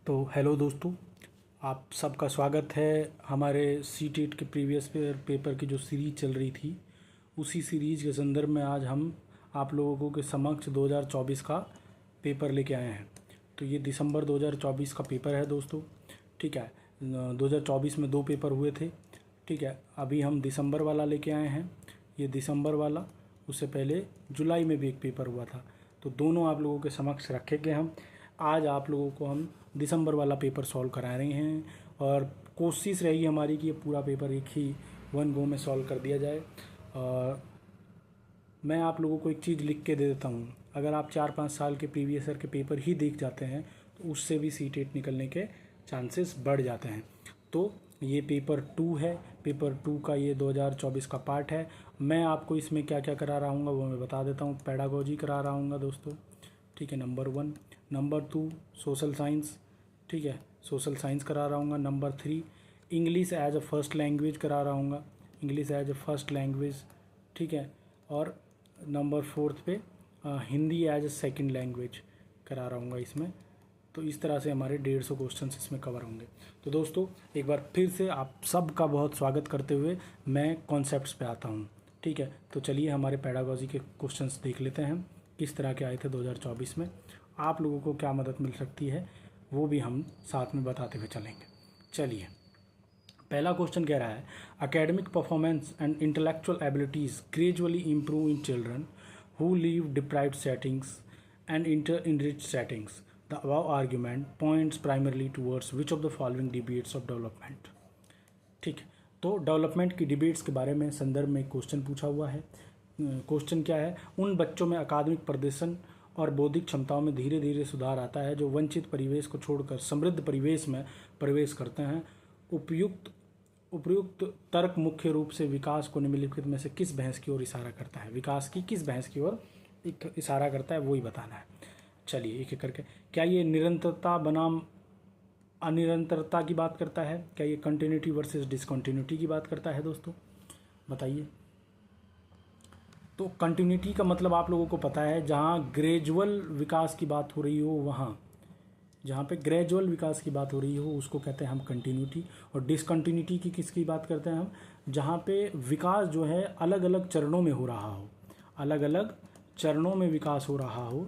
तो हेलो दोस्तों, आप सबका स्वागत है हमारे सीटेट के प्रीवियस पेपर की जो सीरीज़ चल रही थी उसी सीरीज़ के संदर्भ में आज हम आप लोगों के समक्ष 2024 का पेपर लेके आए हैं। तो ये दिसंबर 2024 का पेपर है दोस्तों। ठीक है, 2024 में 2 पेपर हुए थे। ठीक है, अभी हम दिसंबर वाला लेके आए हैं। ये दिसंबर वाला, उससे पहले जुलाई में भी एक पेपर हुआ था। तो दोनों आप लोगों के समक्ष रखेंगे हम। आज आप लोगों को हम दिसंबर वाला पेपर सॉल्व करा रहे हैं और कोशिश रहेगी हमारी कि ये पूरा पेपर एक ही वन गो में सॉल्व कर दिया जाए। और मैं आप लोगों को एक चीज़ लिख के दे देता हूँ, अगर आप 4-5 साल के प्रीवियस ईयर के पेपर ही देख जाते हैं तो उससे भी सीटेट निकलने के चांसेस बढ़ जाते हैं। तो ये पेपर 2 है। पेपर 2 का ये 2024 का पार्ट है। मैं आपको इसमें क्या क्या करा रहा हूँ वो मैं बता देता हूँ। पेडागोजी करा रहा हूँ दोस्तों, ठीक है, नंबर 1। नंबर 2 सोशल साइंस, ठीक है, सोशल साइंस करा रहा हूँ। Number 3 English as a first language करा रहा हूँ, English as a first language, ठीक है। और नंबर 4 पे Hindi as a second language करा रहा हूँ इसमें। तो इस तरह से हमारे 150 क्वेश्चन इसमें कवर होंगे। तो दोस्तों एक बार फिर से आप सबका बहुत स्वागत करते हुए मैं कॉन्सेप्ट्स पे आता हूँ। ठीक है, तो चलिए हमारे पेडागोजी के क्वेश्चंस देख लेते हैं किस तरह के आए थे 2024 में। आप लोगों को क्या मदद मिल सकती है वो भी हम साथ में बताते हुए चलेंगे। चलिए, पहला क्वेश्चन कह रहा है academic performance and intellectual abilities gradually improve in children who leave deprived settings and inter enrich settings. The above argument points primarily towards which of the following debates of development. ठीक है, तो development की debates के बारे में संदर्भ में question पूछा हुआ है। क्वेश्चन क्या है, उन बच्चों में अकादमिक प्रदर्शन और बौद्धिक क्षमताओं में धीरे धीरे सुधार आता है जो वंचित परिवेश को छोड़कर समृद्ध परिवेश में प्रवेश करते हैं। उपयुक्त तर्क मुख्य रूप से विकास को निम्नलिखित में से किस बहस की ओर इशारा करता है। विकास की किस बहस की ओर इशारा करता है वो ही बताना है। चलिए एक एक करके, क्या ये निरंतरता बनाम अनिरंतरता की बात करता है? क्या ये कंटिन्यूटी वर्सेस डिसकंटिन्यूटी की बात करता है? दोस्तों बताइए। तो कंटिन्यूटी का मतलब आप लोगों को पता है, जहाँ ग्रेजुअल विकास की बात हो रही हो, वहाँ जहाँ पे ग्रेजुअल विकास की बात हो रही हो उसको कहते हैं हम कंटिन्यूटी। और डिसकंटिन्यूटी की किसकी बात करते हैं हम? जहाँ पे विकास जो है अलग अलग चरणों में हो रहा हो, अलग अलग चरणों में विकास हो रहा हो,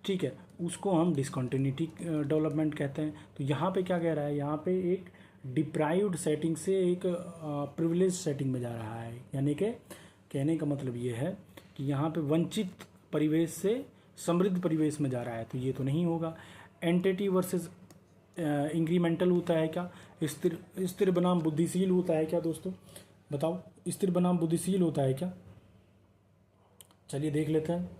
ठीक है, उसको हम डिसकंटिन्यूटी डेवलपमेंट कहते हैं। तो यहाँ पे क्या कह रहा है, यहाँ पे एक डिप्राइव्ड सेटिंग से एक प्रिविलेज सेटिंग में जा रहा है। यानी कि कहने का मतलब ये है कि यहाँ पे वंचित परिवेश से समृद्ध परिवेश में जा रहा है, तो ये तो नहीं होगा। एंटिटी वर्सेस इंक्रीमेंटल होता है क्या? स्थिर बनाम बुद्धिशील होता है क्या? दोस्तों बताओ, स्थिर बनाम बुद्धिशील होता है क्या? चलिए देख लेते हैं,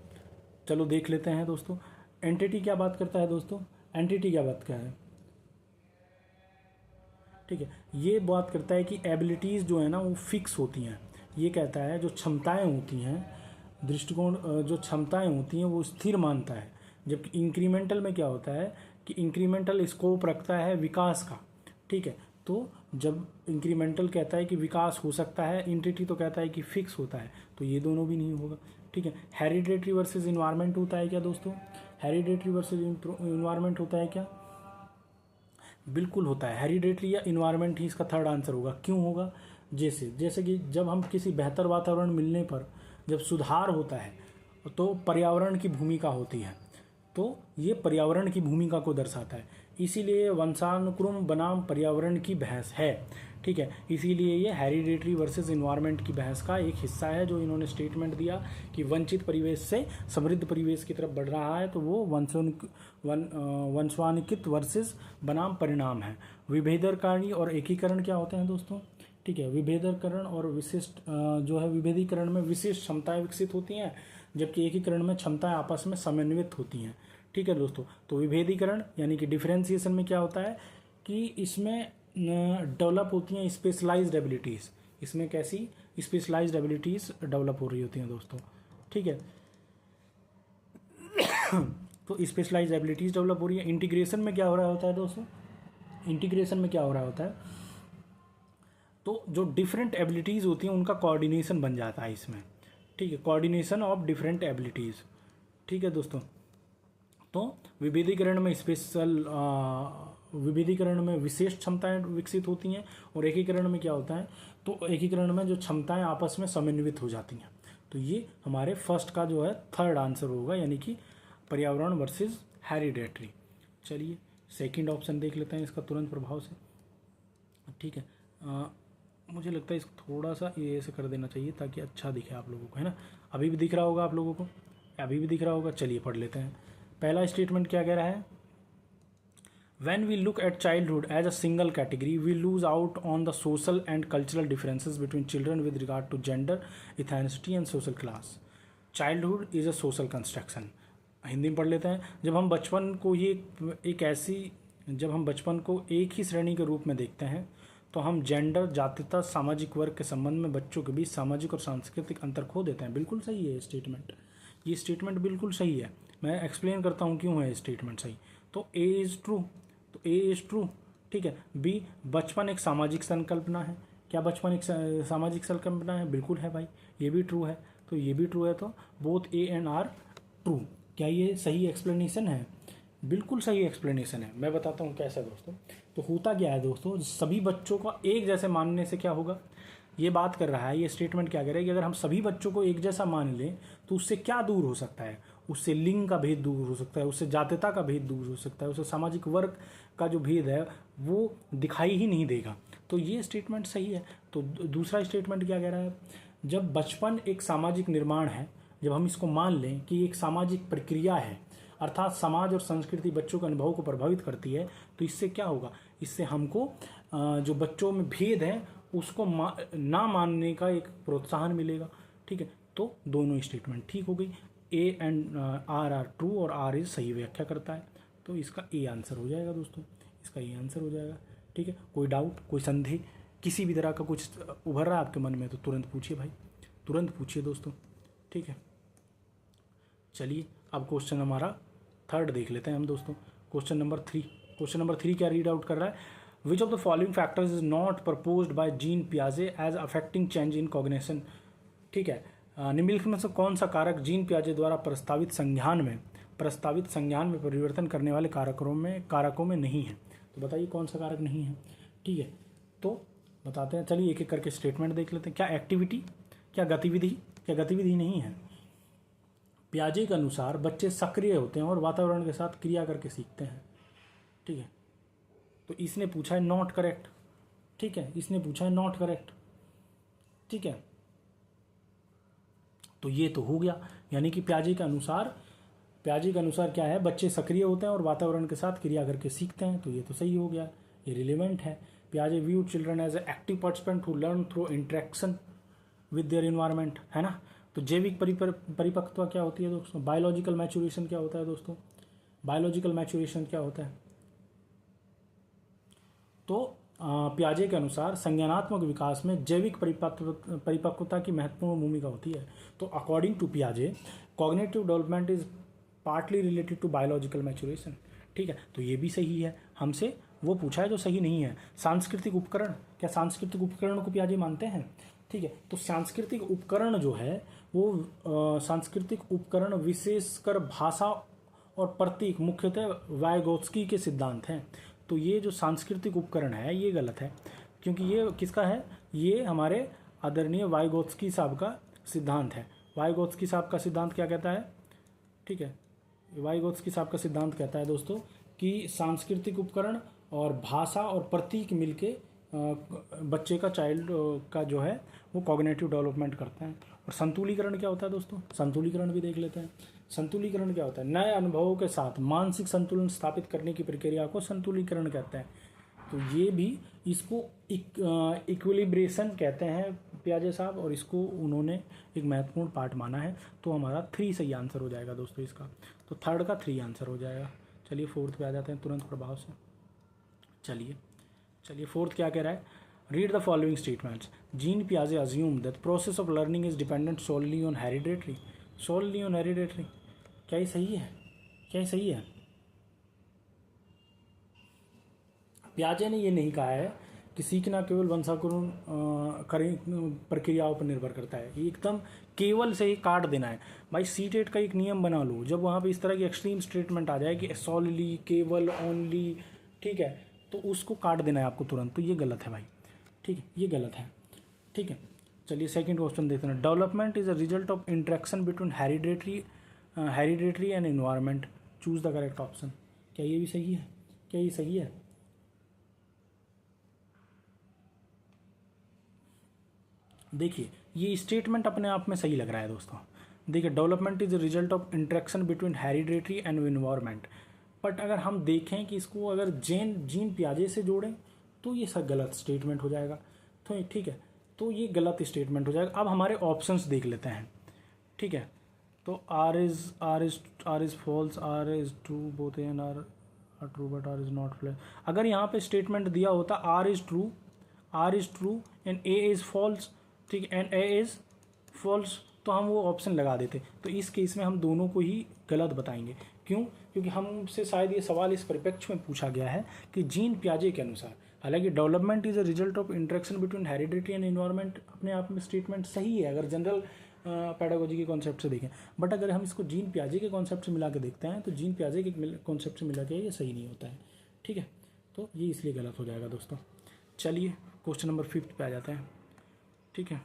चलो देख लेते हैं दोस्तों। एंटिटी क्या बात करता है दोस्तों? एंटिटी क्या बात क्या है? ठीक है, ये बात करता है कि एबिलिटीज़ जो है ना वो फिक्स होती हैं। ये कहता है जो क्षमताएं होती हैं, दृष्टिकोण जो क्षमताएं होती हैं वो स्थिर मानता है। जबकि इंक्रीमेंटल में क्या होता है कि इंक्रीमेंटल स्कोप रखता है विकास का। ठीक है, तो जब इंक्रीमेंटल कहता है कि विकास हो सकता है, एंटिटी तो कहता है कि फिक्स होता है, तो ये दोनों भी नहीं होगा। ठीक है, हेरिडेटरी वर्सेस इन्वायरमेंट होता है क्या दोस्तों? हेरिडेटरी वर्सेस इन्वायरमेंट होता है क्या? बिल्कुल होता है। हेरिडेटरी या इन्वायरमेंट ही इसका थर्ड आंसर होगा। क्यों होगा? जैसे कि जब हम किसी बेहतर वातावरण मिलने पर जब सुधार होता है तो पर्यावरण की भूमिका होती है, तो ये पर्यावरण की भूमिका को दर्शाता है। इसीलिए वंशानुक्रम बनाम पर्यावरण की बहस है। ठीक है, इसीलिए ये हेरिडेटरी वर्सेस इन्वायरमेंट की बहस का एक हिस्सा है जो इन्होंने स्टेटमेंट दिया कि वंचित परिवेश से समृद्ध परिवेश की तरफ बढ़ रहा है, तो वो वंशानुकित वर्सेस बनाम परिणाम है। विभेदीकरण और एकीकरण क्या होते हैं दोस्तों? ठीक है, विभेदीकरण और विशिष्ट जो है विभेदीकरण में विशिष्ट क्षमताएं विकसित होती हैं, जबकि एकीकरण में क्षमताएं आपस में समन्वित होती हैं। ठीक है दोस्तों, तो विभेदीकरण यानी कि डिफरेंशिएशन में क्या होता है कि इसमें डेवलप होती हैं स्पेशलाइज्ड एबिलिटीज़। इसमें कैसी स्पेशलाइज्ड एबिलिटीज़ डेवलप हो रही होती हैं दोस्तों? ठीक है, तो स्पेशलाइज्ड एबिलिटीज़ डेवलप हो रही है। इंटीग्रेशन में क्या हो रहा होता है दोस्तों? इंटीग्रेशन में क्या हो रहा होता है, तो जो डिफरेंट एबिलिटीज़ होती हैं उनका कोऑर्डिनेशन बन जाता है इसमें। ठीक है, कोऑर्डिनेशन ऑफ डिफरेंट एबिलिटीज़। ठीक है दोस्तों, तो विभेदीकरण में स्पेशल विभेदीकरण में विशेष क्षमताएं विकसित होती हैं और एकीकरण में क्या होता है, तो एकीकरण में जो क्षमताएं आपस में समन्वित हो जाती हैं। तो ये हमारे फर्स्ट का जो है थर्ड आंसर होगा, यानी कि पर्यावरण वर्सेस हेरिडेटरी। चलिए सेकंड ऑप्शन देख लेते हैं इसका तुरंत प्रभाव से। ठीक है, मुझे लगता है इसको थोड़ा सा ये ऐसे कर देना चाहिए ताकि अच्छा दिखे आप लोगों को, है ना। अभी भी दिख रहा होगा आप लोगों को, अभी भी दिख रहा होगा। चलिए पढ़ लेते हैं। पहला स्टेटमेंट क्या कह रहा है, When we look at childhood as a single category, we lose out on the social and cultural differences between children with regard to gender, ethnicity and social class. Childhood is a social construction. Hindi में पढ़ लेते हैं। जब हम बचपन को एक ही श्रेणी के रूप में देखते हैं तो हम जेंडर, जातीयता, सामाजिक वर्ग के संबंध में बच्चों के बीच सामाजिक और सांस्कृतिक अंतर खो देते हैं। बिल्कुल सही है स्टेटमेंट, ये स्टेटमेंट बिल्कुल सही है। मैं एक्सप्लेन करता हूँ क्यों है स्टेटमेंट सही। तो ए इज़ ट्रू, तो ए इज़ ट्रू। ठीक है। बी, बचपन एक सामाजिक संकल्पना है। क्या बचपन एक सामाजिक संकल्पना है? बिल्कुल है भाई, ये भी ट्रू है। तो ये भी ट्रू है, तो both A and R true. क्या ये सही एक्सप्लेनेशन है? बिल्कुल सही एक्सप्लेनेशन है। मैं बताता हूँ कैसा दोस्तों। तो होता क्या है दोस्तों, सभी बच्चों का एक जैसे मानने से क्या होगा, ये बात कर रहा है, ये स्टेटमेंट क्या कह रहा है कि अगर हम सभी बच्चों को एक जैसा मान लें तो उससे क्या दूर हो सकता है? उससे लिंग का भेद दूर हो सकता है, उससे जातीयता का भेद दूर हो सकता है, उससे सामाजिक वर्ग का जो भेद है वो दिखाई ही नहीं देगा। तो ये स्टेटमेंट सही है। तो दूसरा स्टेटमेंट क्या कह रहा है, जब बचपन एक सामाजिक निर्माण है, जब हम इसको मान लें कि एक सामाजिक प्रक्रिया है, अर्थात समाज और संस्कृति बच्चों के अनुभव को प्रभावित करती है, तो इससे क्या होगा, इससे हमको जो बच्चों में भेद है उसको ना मानने का एक प्रोत्साहन मिलेगा। ठीक है, तो दोनों स्टेटमेंट ठीक हो गई। A and R are true और आर इज सही व्याख्या करता है, तो इसका ए आंसर हो जाएगा दोस्तों, इसका ए आंसर हो जाएगा। ठीक है, कोई डाउट, कोई संदेह, किसी भी तरह का कुछ उभर रहा है आपके मन में तो तुरंत पूछिए भाई, तुरंत पूछिए दोस्तों। ठीक है, चलिए अब क्वेश्चन हमारा थर्ड देख लेते हैं हम दोस्तों। क्वेश्चन नंबर 3, क्वेश्चन नंबर 3 क्या रीड आउट कर रहा है, which of the following factors is not proposed by Jean पियाजे as affecting change in cognition. ठीक है, निम्नलिखित में से कौन सा कारक जीन पियाजे द्वारा प्रस्तावित संज्ञान में परिवर्तन करने वाले कारकों में नहीं है। तो बताइए कौन सा कारक नहीं है। ठीक है, तो बताते हैं, चलिए एक एक करके स्टेटमेंट देख लेते हैं। क्या एक्टिविटी, क्या गतिविधि नहीं है। पियाजे के अनुसार बच्चे सक्रिय होते हैं और वातावरण के साथ क्रिया करके सीखते हैं। ठीक है, तो इसने पूछा है नॉट करेक्ट। ठीक है, इसने पूछा है नॉट करेक्ट। ठीक है, तो ये तो हो गया, यानी कि पियाजे के अनुसार क्या है, बच्चे सक्रिय होते हैं और वातावरण के साथ क्रिया करके सीखते हैं, तो ये तो सही हो गया, ये रिलेवेंट है। पियाजे view children as a active participant who learn through interaction with their environment, है ना। तो जैविक परिपक्वता क्या होती है दोस्तों, बायोलॉजिकल मैच्योरेशन क्या होता है दोस्तों, बायोलॉजिकल मैच्योरेशन क्या होता है। तो पियाजे के अनुसार संज्ञानात्मक विकास में जैविक परिपक्वता की महत्वपूर्ण भूमिका होती है। तो अकॉर्डिंग टू पियाजे cognitive development is partly related to biological maturation. ठीक है, तो ये भी सही है, हमसे वो पूछा है जो सही नहीं है। सांस्कृतिक उपकरण, क्या सांस्कृतिक उपकरण को पियाजे मानते हैं। ठीक है, तो सांस्कृतिक उपकरण जो है वो सांस्कृतिक उपकरण विशेषकर भाषा और प्रतीक मुख्यतः वाइगोत्स्की के सिद्धांत हैं। तो ये जो सांस्कृतिक उपकरण है ये गलत है, क्योंकि ये किसका है, ये हमारे आदरणीय वाइगोत्स्की साहब का सिद्धांत है। वाइगोत्स्की साहब का सिद्धांत क्या कहता है। ठीक है, वाइगोत्स्की साहब का सिद्धांत कहता है दोस्तों कि सांस्कृतिक उपकरण और भाषा और प्रतीक मिलके बच्चे का चाइल्ड का जो है वो कॉग्निटिव डेवलपमेंट करते हैं। और संतुलीकरण क्या होता है दोस्तों, संतुलीकरण भी देख लेते हैं। संतुलीकरण क्या होता है, नए अनुभवों के साथ मानसिक संतुलन स्थापित करने की प्रक्रिया को संतुलीकरण कहते हैं। तो ये भी, इसको इक्विलिब्रेशन कहते हैं पियाजे साहब, और इसको उन्होंने एक महत्वपूर्ण पार्ट माना है। तो हमारा 3 सही आंसर हो जाएगा दोस्तों इसका, तो थर्ड का 3 आंसर हो जाएगा। चलिए फोर्थ पे आ जाते हैं तुरंत प्रभाव से। चलिए फोर्थ क्या कह रहा है, read the following statements. Jean पियाजे assume that process of learning is dependent solely on hereditary. क्या ये सही है, पियाजे ने ये नहीं कहा है कि सीखना केवल वंशानुक्रम प्रक्रियाओं पर निर्भर करता है। ये एकदम केवल से ही काट देना है भाई। सीटेट का एक नियम बना लो, जब वहाँ पे इस तरह की एक्सट्रीम स्टेटमेंट आ जाए कि सॉलिडली, केवल, ओनली, ठीक है, तो उसको काट देना है आपको तुरंत, तो ये गलत है भाई, ठीक है, ये गलत है, ठीक है। चलिए सेकंड क्वेश्चन देखते हैं। Development is a result of interaction between hereditary and environment, choose the correct option. क्या ये भी सही है? क्या ये सही है? देखिए ये स्टेटमेंट अपने आप में सही लग रहा है दोस्तों। देखिए development is a result of interaction between hereditary and environment, but अगर हम देखें कि इसको अगर जीन पियाजे से जोड़ें तो ये सब गलत स्टेटमेंट हो जाएगा, तो ठीक है, तो ये गलत स्टेटमेंट हो जाएगा। अब हमारे ऑप्शंस देख लेते हैं, ठीक है। तो R is false, R is true, both and R true but R is not false. अगर यहाँ पे स्टेटमेंट दिया होता R is true and A is false, ठीक है, एंड ए इज फॉल्स, तो हम वो ऑप्शन लगा देते। तो इस केस में हम दोनों को ही गलत बताएंगे। क्यों? क्योंकि हमसे शायद ये सवाल इस परिप्रेक्ष्य में पूछा गया है कि जीन पियाजे के अनुसार, हालांकि development is a result of interaction between heredity and environment अपने आप में स्टेटमेंट सही है अगर जनरल पैडागोजी के कॉन्सेप्ट से देखें, बट अगर हम इसको जीन पियाजे के कॉन्सेप्ट से मिला के देखते हैं तो जीन पियाजे के कॉन्सेप्ट से मिला के ये सही नहीं होता है, ठीक है। तो ये इसलिए गलत हो जाएगा दोस्तों। चलिए क्वेश्चन नंबर 5 पे आ जाते हैं, ठीक है।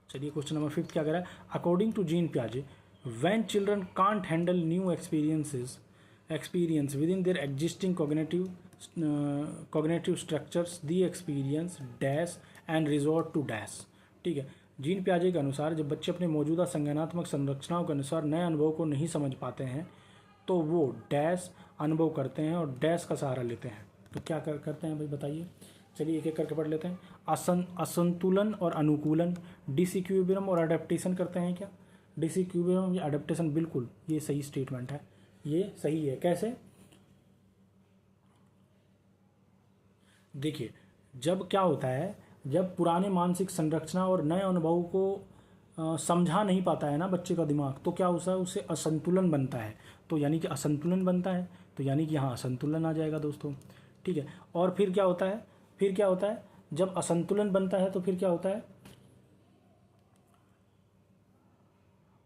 चलिए क्वेश्चन नंबर 5 क्या कह रहा है? अकॉर्डिंग टू जीन पियाजे, when children can't handle new experience with in their existing cognitive structures, the experience dash and resort to dash, ठीक है। जीन पियाजे के अनुसार जब बच्चे अपने मौजूदा संज्ञानात्मक संरचनाओं के अनुसार नए अनुभव को नहीं समझ पाते हैं तो वो डैश अनुभव करते हैं और डैश का सहारा लेते हैं। तो क्या करते हैं भाई बताइए। चलिए एक एक करके पढ़ लेते हैं। असंतुलन और अनुकूलन, डिसइक्विलिब्रियम और अडेप्टेशन करते हैं क्या? डिसइक्विलिब्रियम या अडेप्टेशन, बिल्कुल ये सही स्टेटमेंट है, ये सही है। कैसे? देखिए जब क्या होता है, जब पुराने मानसिक संरचना और नए अनुभव को समझा नहीं पाता है ना बच्चे का दिमाग, तो क्या होता है, उससे असंतुलन बनता है। तो यानी कि असंतुलन बनता है, तो यानी कि यहाँ असंतुलन आ जाएगा दोस्तों, ठीक है। और फिर क्या होता है, जब असंतुलन बनता है तो फिर क्या होता है,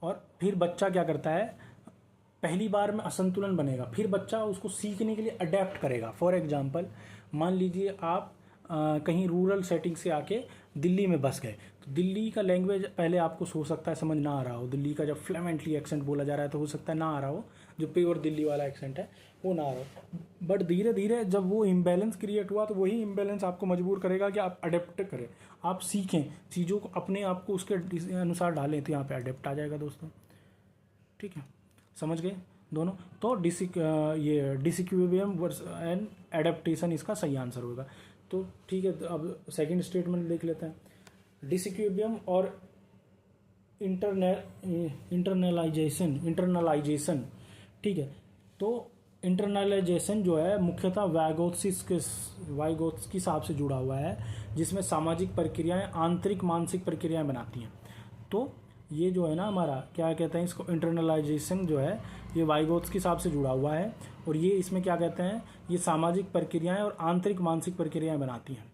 और फिर बच्चा क्या करता है, पहली बार में असंतुलन बनेगा, फिर बच्चा उसको सीखने के लिए अडेप्ट करेगा। फॉर एग्जाम्पल मान लीजिए आप कहीं रूरल सेटिंग से आके दिल्ली में बस गए, तो दिल्ली का लैंग्वेज पहले आपको हो सकता है समझ ना आ रहा हो, दिल्ली का जब फ्लुएंटली एक्सेंट बोला जा रहा है तो हो सकता है ना आ रहा हो, जो प्योर दिल्ली वाला एक्सेंट है वो ना आ रहा हो, बट धीरे धीरे जब वो इम्बैलेंस क्रिएट हुआ तो वही इम्बैलेंस आपको मजबूर करेगा कि आप अडेप्ट करें, आप सीखें चीज़ों को, अपने आप को उसके अनुसार डालें, तो यहाँ पे अडेप्ट आ जाएगा दोस्तों, ठीक है। समझ गए दोनों? तो ये डिसइक्विलिब्रियम एंड एडेप्टेशन इसका सही आंसर होगा। तो ठीक है, तो अब सेकंड स्टेटमेंट देख लेते हैं। डिसइक्विलिब्रियम और इंटरनलाइजेशन, ठीक है। तो इंटरनलाइजेशन जो है मुख्यतः वाइगोत्स्की साहब से जुड़ा हुआ है, जिसमें सामाजिक प्रक्रियाएं आंतरिक मानसिक प्रक्रियाएं बनाती हैं। तो ये जो है ना हमारा क्या कहते हैं इसको, इंटरनलाइजेशन जो है ये वाइगोत्स्की साहब से जुड़ा हुआ है, और ये इसमें क्या कहते हैं, ये सामाजिक प्रक्रियाएं और आंतरिक मानसिक प्रक्रियाएं बनाती हैं,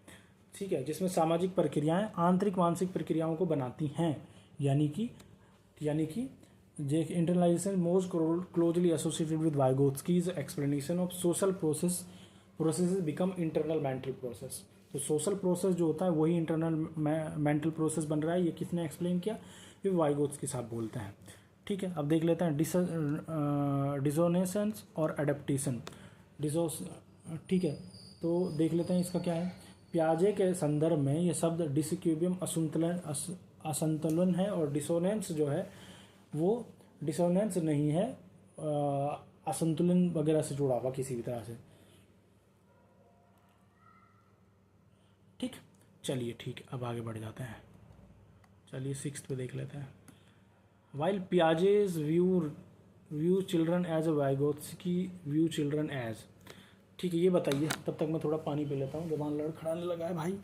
ठीक है, जिसमें सामाजिक प्रक्रियाएं आंतरिक मानसिक प्रक्रियाओं को बनाती हैं। यानी कि internalization most closely associated with Vygotsky's explanation of social processes become internal mental process. तो सोशल प्रोसेस जो होता है वही इंटरनल मेंटल प्रोसेस बन रहा है। ये किसने एक्सप्लेन किया? ये वाइगोत्स्की साहब बोलते हैं, ठीक है। अब देख लेते हैं डिसोनेसेंस और एडेप्टेशन। ठीक है, तो देख लेते हैं इसका क्या है। पियाजे के संदर्भ में ये शब्द डिसइक्विलिब्रियम असंतुलन है, और डिसोनेंस जो है वो डिसोनेंस नहीं है, असंतुलन वगैरह से जुड़ा हुआ किसी भी तरह से, ठीक। चलिए ठीक है, अब आगे बढ़ जाते हैं। चलिए 6 पे देख लेते हैं। While Piaget's view children as a Vygotsky view children as, ठीक है। ये बताइए, तब तक मैं थोड़ा पानी पी लेता हूँ, जबान लड़खड़ाने लगा है भाई।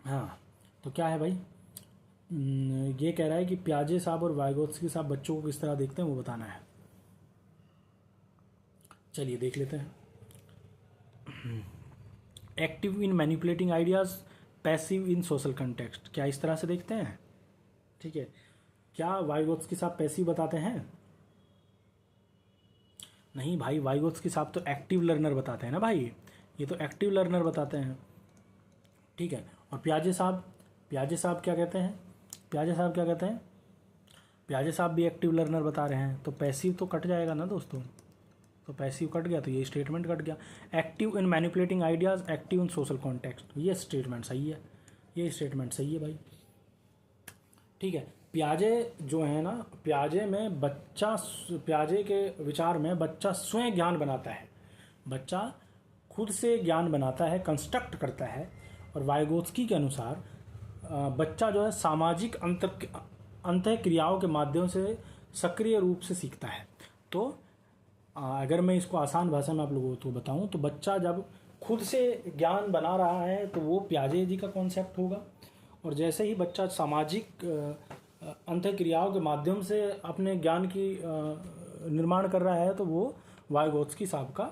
हाँ, तो क्या है भाई, ये कह रहा है कि पियाजे साहब और वाइगोत्स्की साहब बच्चों को किस तरह देखते हैं वो बताना है। चलिए देख लेते हैं। Active in manipulating ideas, passive in social context, क्या इस तरह से देखते हैं? ठीक है, क्या वाइगोत्स्की साहब पैसिव बताते हैं? नहीं भाई, वाइगोत्स्की साहब तो एक्टिव लर्नर बताते हैं ना भाई, ये तो एक्टिव लर्नर बताते हैं। ठीक है, और पियाजे साहब क्या कहते हैं? पियाजे साहब क्या कहते हैं? पियाजे साहब भी एक्टिव लर्नर बता रहे हैं, तो पैसिव तो कट जाएगा ना दोस्तों, तो पैसिव कट गया तो ये स्टेटमेंट कट गया। Active in manipulating ideas, active in social context, ये स्टेटमेंट सही है, ये स्टेटमेंट सही है भाई। ठीक है, पियाजे जो है ना, पियाजे के विचार में बच्चा स्वयं ज्ञान बनाता है, बच्चा खुद से ज्ञान बनाता है, कंस्ट्रक्ट करता है। और वाइगोत्स्की के अनुसार बच्चा जो है सामाजिक अंतः क्रियाओं के माध्यम से सक्रिय रूप से सीखता है। तो अगर मैं इसको आसान भाषा में आप लोगों को बताऊं तो बच्चा जब खुद से ज्ञान बना रहा है तो वो पियाजे जी का कॉन्सेप्ट होगा, और जैसे ही बच्चा सामाजिक अंतः क्रियाओं के माध्यम से अपने ज्ञान की निर्माण कर रहा है तो वो वाइगोत्स्की साहब का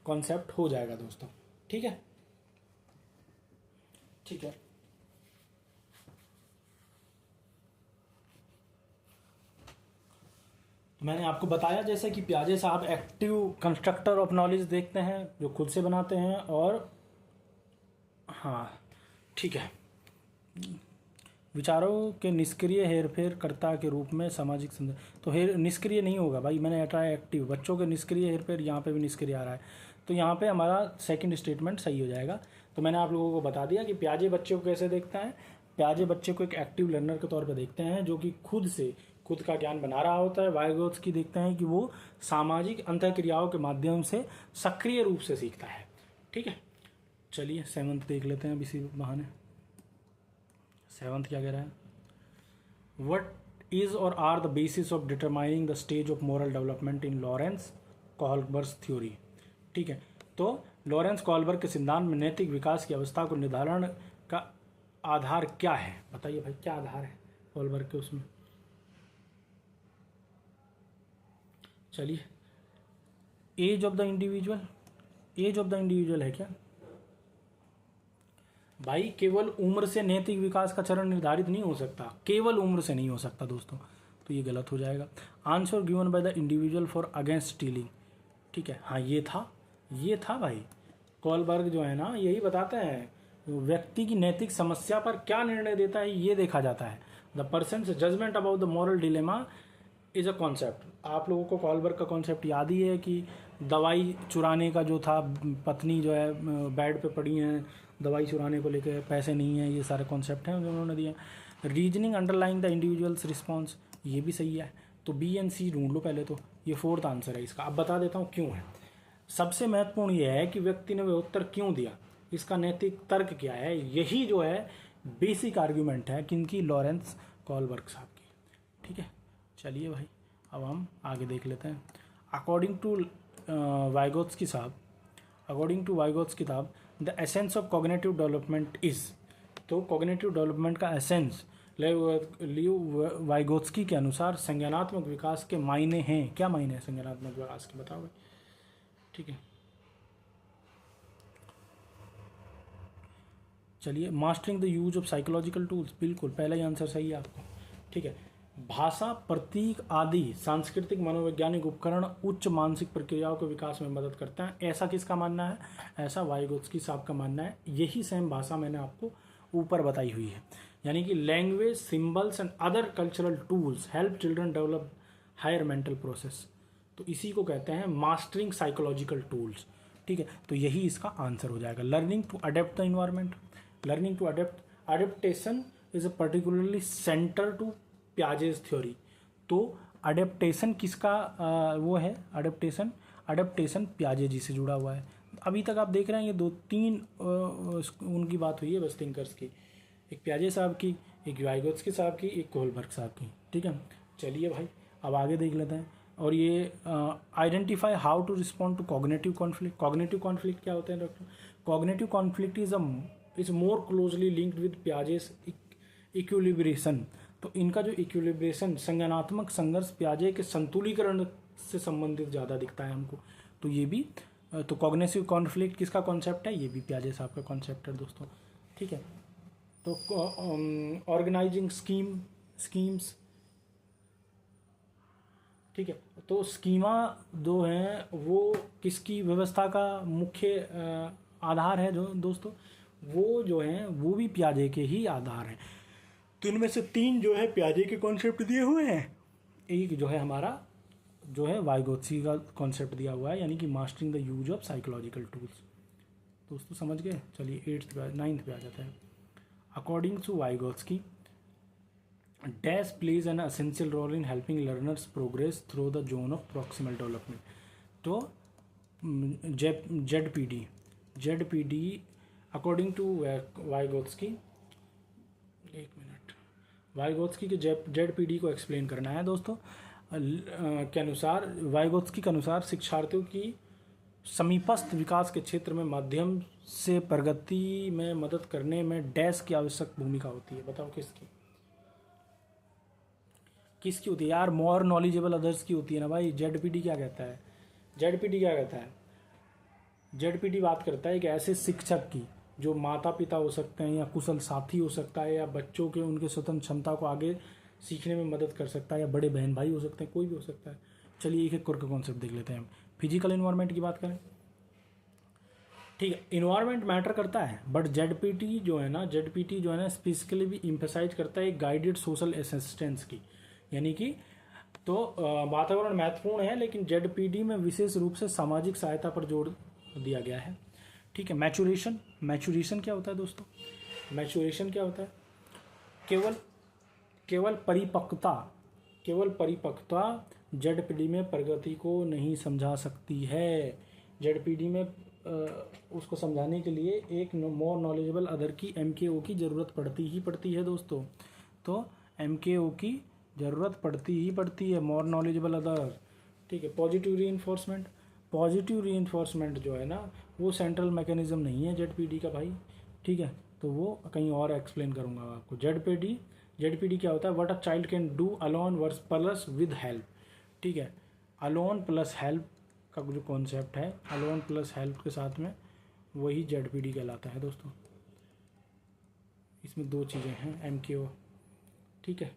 कॉन्सेप्ट हो जाएगा दोस्तों। ठीक है, ठीक है। मैंने आपको बताया जैसे कि पियाजे साहब एक्टिव कंस्ट्रक्टर ऑफ नॉलेज देखते हैं, जो खुद से बनाते हैं, और हाँ ठीक है, विचारों के निष्क्रिय हेरफेर कर्ता के रूप में सामाजिक संदर्भ, तो निष्क्रिय नहीं होगा भाई, मैंने हटाया एक्टिव, बच्चों के निष्क्रिय हेरफेर, यहाँ पे भी निष्क्रिय आ रहा है, तो यहाँ पे हमारा सेकंड स्टेटमेंट सही हो जाएगा। तो मैंने आप लोगों को बता दिया कि पियाजे बच्चे को कैसे देखता है। पियाजे बच्चे को एक एक्टिव लर्नर के तौर पर देखते हैं जो कि खुद का ज्ञान बना रहा होता है। वाइगोत्स्की देखते हैं कि वो सामाजिक अंतःक्रियाओं के माध्यम से सक्रिय रूप से सीखता है। ठीक है, चलिए सेवंथ देख लेते हैं अब इसी बहाने। सेवंथ क्या कह रहा है? What is or are the basis of determining the stage of moral development in Lawrence Kohlberg theory. ठीक है, तो लॉरेंस कोहलबर्ग के सिद्धांत में नैतिक विकास की अवस्था को निर्धारण का आधार क्या है? बताइए भाई, क्या आधार है कोहलबर्ग के उसमें? चलिए, age of the individual, age of the individual है क्या भाई? केवल उम्र से नैतिक विकास का चरण निर्धारित नहीं हो सकता, केवल उम्र से नहीं हो सकता दोस्तों, तो ये गलत हो जाएगा। Answer given by the individual for against stealing. ठीक है, हाँ ये था भाई, कोहलबर्ग जो है ना यही बताते हैं, व्यक्ति की नैतिक समस्या पर क्या निर्णय देता है ये देखा जाता है। The person's judgement about the moral dilemma is a concept. आप लोगों को कोहलबर्ग का कॉन्सेप्ट याद ही है कि दवाई चुराने का जो था, पत्नी जो है बेड पे पड़ी हैं, दवाई चुराने को लेकर पैसे नहीं है, ये सारे कॉन्सेप्ट हैं जो उन्होंने दिए। Reasoning underlying the individuals response, ये भी सही है। तो बी एंड सी ढूंढ लो पहले, तो ये फोर्थ आंसर है इसका। अब बता देता हूँ क्यों है। सबसे महत्वपूर्ण ये है कि व्यक्ति ने वह उत्तर क्यों दिया, इसका नैतिक तर्क क्या है, यही जो है बेसिक आर्ग्यूमेंट है किनकी? लॉरेंस कोहलबर्ग साहब की। ठीक है, चलिए भाई अब हम आगे देख लेते हैं। अकॉर्डिंग टू वाइगोत्स्की साहब, the essence of cognitive development is, तो कॉग्निटिव डेवलपमेंट का एसेंस लियो वाइगोत्स्की के अनुसार संज्ञानात्मक विकास के मायने हैं। क्या मायने हैं संज्ञानात्मक विकास के, बताओ भाई। ठीक है, चलिए, mastering the use of psychological tools, बिल्कुल पहला ही आंसर सही है आपको। ठीक है, भाषा, प्रतीक आदि सांस्कृतिक मनोवैज्ञानिक उपकरण उच्च मानसिक प्रक्रियाओं के विकास में मदद करते हैं, ऐसा किसका मानना है? ऐसा वाइगोत्स्की साहब का मानना है। यही सेम भाषा मैंने आपको ऊपर बताई हुई है, यानी कि language, symbols and other cultural tools help children develop higher mental process, तो इसी को कहते हैं मास्टरिंग साइकोलॉजिकल टूल्स। ठीक है, तो यही इसका आंसर हो जाएगा। Learning to adapt the environment, learning to adaptation is a particularly center to Piaget's theory. तो अडेप्टेशन किसका वो है? अडेप्टेशन पियाजे जी से जुड़ा हुआ है। अभी तक आप देख रहे हैं ये 2-3 उनकी बात हुई है बस थिंकर्स की, एक पियाजे साहब की, एक वाइगोत्स्की साहब की, एक कोहलबर्ग साहब की। ठीक है, चलिए भाई अब आगे देख लेते हैं। और ये identify how to respond to cognitive conflict. Cognitive conflict क्या होते हैं doctor? Cognitive conflict is a is more closely linked with Piaget's equilibration. तो इनका जो इक्विलिब्रेशन संज्ञानात्मक संघर्ष पियाजे के संतुलीकरण से संबंधित ज़्यादा दिखता है हमको। तो ये भी तो कॉग्निटिव कॉन्फ्लिक्ट किसका कॉन्सेप्ट है, ये भी पियाजे साहब का कॉन्सेप्ट है दोस्तों। ठीक है, तो ऑर्गेनाइजिंग स्कीम्स, ठीक है, तो स्कीमा जो है वो किसकी व्यवस्था का मुख्य आधार है जो दोस्तों, वो जो है वो भी पियाजे के ही आधार हैं। तो इनमें से 3 जो है पियाजे के कॉन्सेप्ट दिए हुए हैं, एक जो है हमारा जो है वाइगोत्स्की का कॉन्सेप्ट दिया हुआ है, यानी कि mastering the use of psychological tools. दोस्तों समझ गए। चलिए 9th पे आ जाता है। According to Vygotsky, dash plays an essential role in helping learners progress through the zone of proximal development. तो जेड-पी-डी अकॉर्डिंग टू वाइगोत्स्की, एक मिनट, वाइगोत्स्की के जेड-पी-डी को एक्सप्लेन करना है दोस्तों। के अनुसार, वाइगोत्स्की के अनुसार शिक्षार्थियों की समीपस्थ विकास के क्षेत्र में माध्यम से प्रगति में मदद करने में डैश की आवश्यक भूमिका होती है। बताओ किसकी होती है यार, मोर नॉलेजेबल अदर्स की होती है ना भाई। जेड-पी-डी क्या कहता है, जेड-पी-डी बात करता है कि ऐसे शिक्षक की जो माता पिता हो सकते हैं या कुशल साथी हो सकता है या बच्चों के उनके स्वतंत्र क्षमता को आगे सीखने में मदद कर सकता है या बड़े बहन भाई हो सकते हैं, कोई भी हो सकता है। चलिए एक एक करके कॉन्सेप्ट देख लेते हैं हम। फिजिकल इन्वायरमेंट की बात करें, ठीक है, इन्वायरमेंट मैटर करता है, बट जेड-पी-टी जो है ना स्पेसिफिकली भी इम्फेसाइज करता है गाइडेड सोशल असिस्टेंस की, यानी कि तो वातावरण महत्वपूर्ण है लेकिन जेड-पी-डी में विशेष रूप से सामाजिक सहायता पर जोर दिया गया है। ठीक है, मैचुरेशन क्या होता है दोस्तों, मैचुरेशन क्या होता है, केवल परिपक्वता जेड-पी-डी में प्रगति को नहीं समझा सकती है। जेड-पी-डी में उसको समझाने के लिए एक मोर नॉलेजेबल अदर की एमकेओ की ज़रूरत पड़ती है दोस्तों। तो एमकेओ की ज़रूरत पड़ती है, मोर नॉलेजेबल अदर। ठीक है, पॉजिटिव रीइंफोर्समेंट जो है ना वो सेंट्रल मैकेनिज्म नहीं है जेड-पी-डी का भाई। ठीक है, तो वो कहीं और एक्सप्लेन करूँगा आपको। जेड-पी-डी क्या होता है, what a child can do alone versus plus with help. ठीक है, अलोन प्लस हेल्प का जो कॉन्सेप्ट है, अलोन प्लस हेल्प के साथ में वही जेड-पी-डी कहलाता है दोस्तों। इसमें 2 चीज़ें हैं, एमकेओ। ठीक है,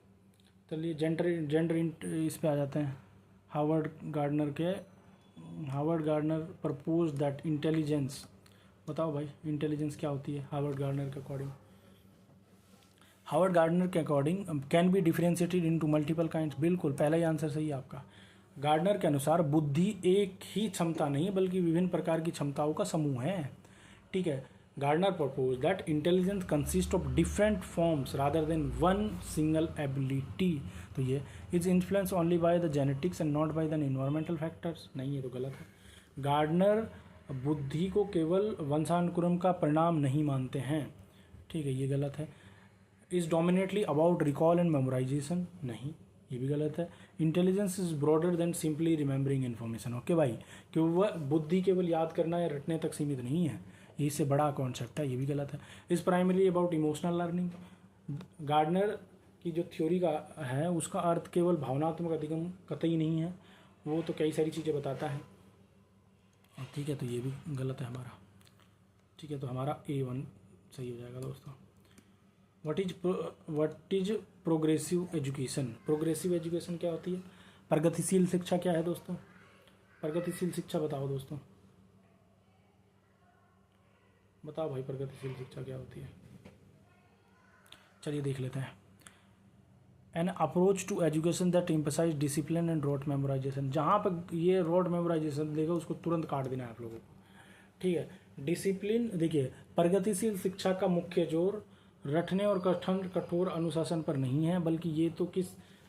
चलिए जेंडर इस पे आ जाते हैं। Howard Gardner propose that intelligence, बताओ भाई इंटेलिजेंस क्या होती है हावर्ड गार्डनर के according can be differentiated into multiple kinds. बिल्कुल, पहला ही आंसर सही है आपका। गार्डनर के अनुसार बुद्धि एक ही क्षमता नहीं बल्कि विभिन्न प्रकार की क्षमताओं का समूह है। ठीक है, Gardner propose that intelligence consist of different forms rather than one single ability. तो ये is influence only by the genetics and not by the environmental factors. नहीं, ये तो गलत है। गार्डनर बुद्धि को केवल वंशानुक्रम का परिणाम नहीं मानते हैं। ठीक है, ये गलत है। Is डोमिनेटली about recall and memorisation. नहीं, ये भी गलत है। Intelligence is broader then simply remembering information. Okay भाई, क्योंकि वह बुद्धि केवल याद करना या रटने तक सीमित नहीं है, ये इससे बड़ा कॉन्सेप्ट है। ये भी गलत है। Is primary about emotional learning. गार्डनर की जो थ्योरी का है उसका अर्थ केवल भावनात्मक अधिगम कतई नहीं है, वो तो कई सारी चीज़ें बताता है। ठीक है, तो ये भी गलत है हमारा। ठीक है, तो हमारा A1 सही हो जाएगा दोस्तों। व्हाट इज प्रोग्रेसिव एजुकेशन क्या होती है, प्रगतिशील शिक्षा क्या है दोस्तों, प्रगतिशील शिक्षा बताओ दोस्तों, बताओ भाई प्रगतिशील शिक्षा क्या होती है। चलिए देख लेते हैं। An approach to education that emphasise discipline and rote memorisation. जहाँ पर ये रोट मेमोराइजेशन देगा उसको तुरंत काट देना है आप लोगों को। ठीक है, डिसिप्लिन देखिए, प्रगतिशील शिक्षा का मुख्य जोर रटने और कठोर अनुशासन पर नहीं है, बल्कि ये तो किस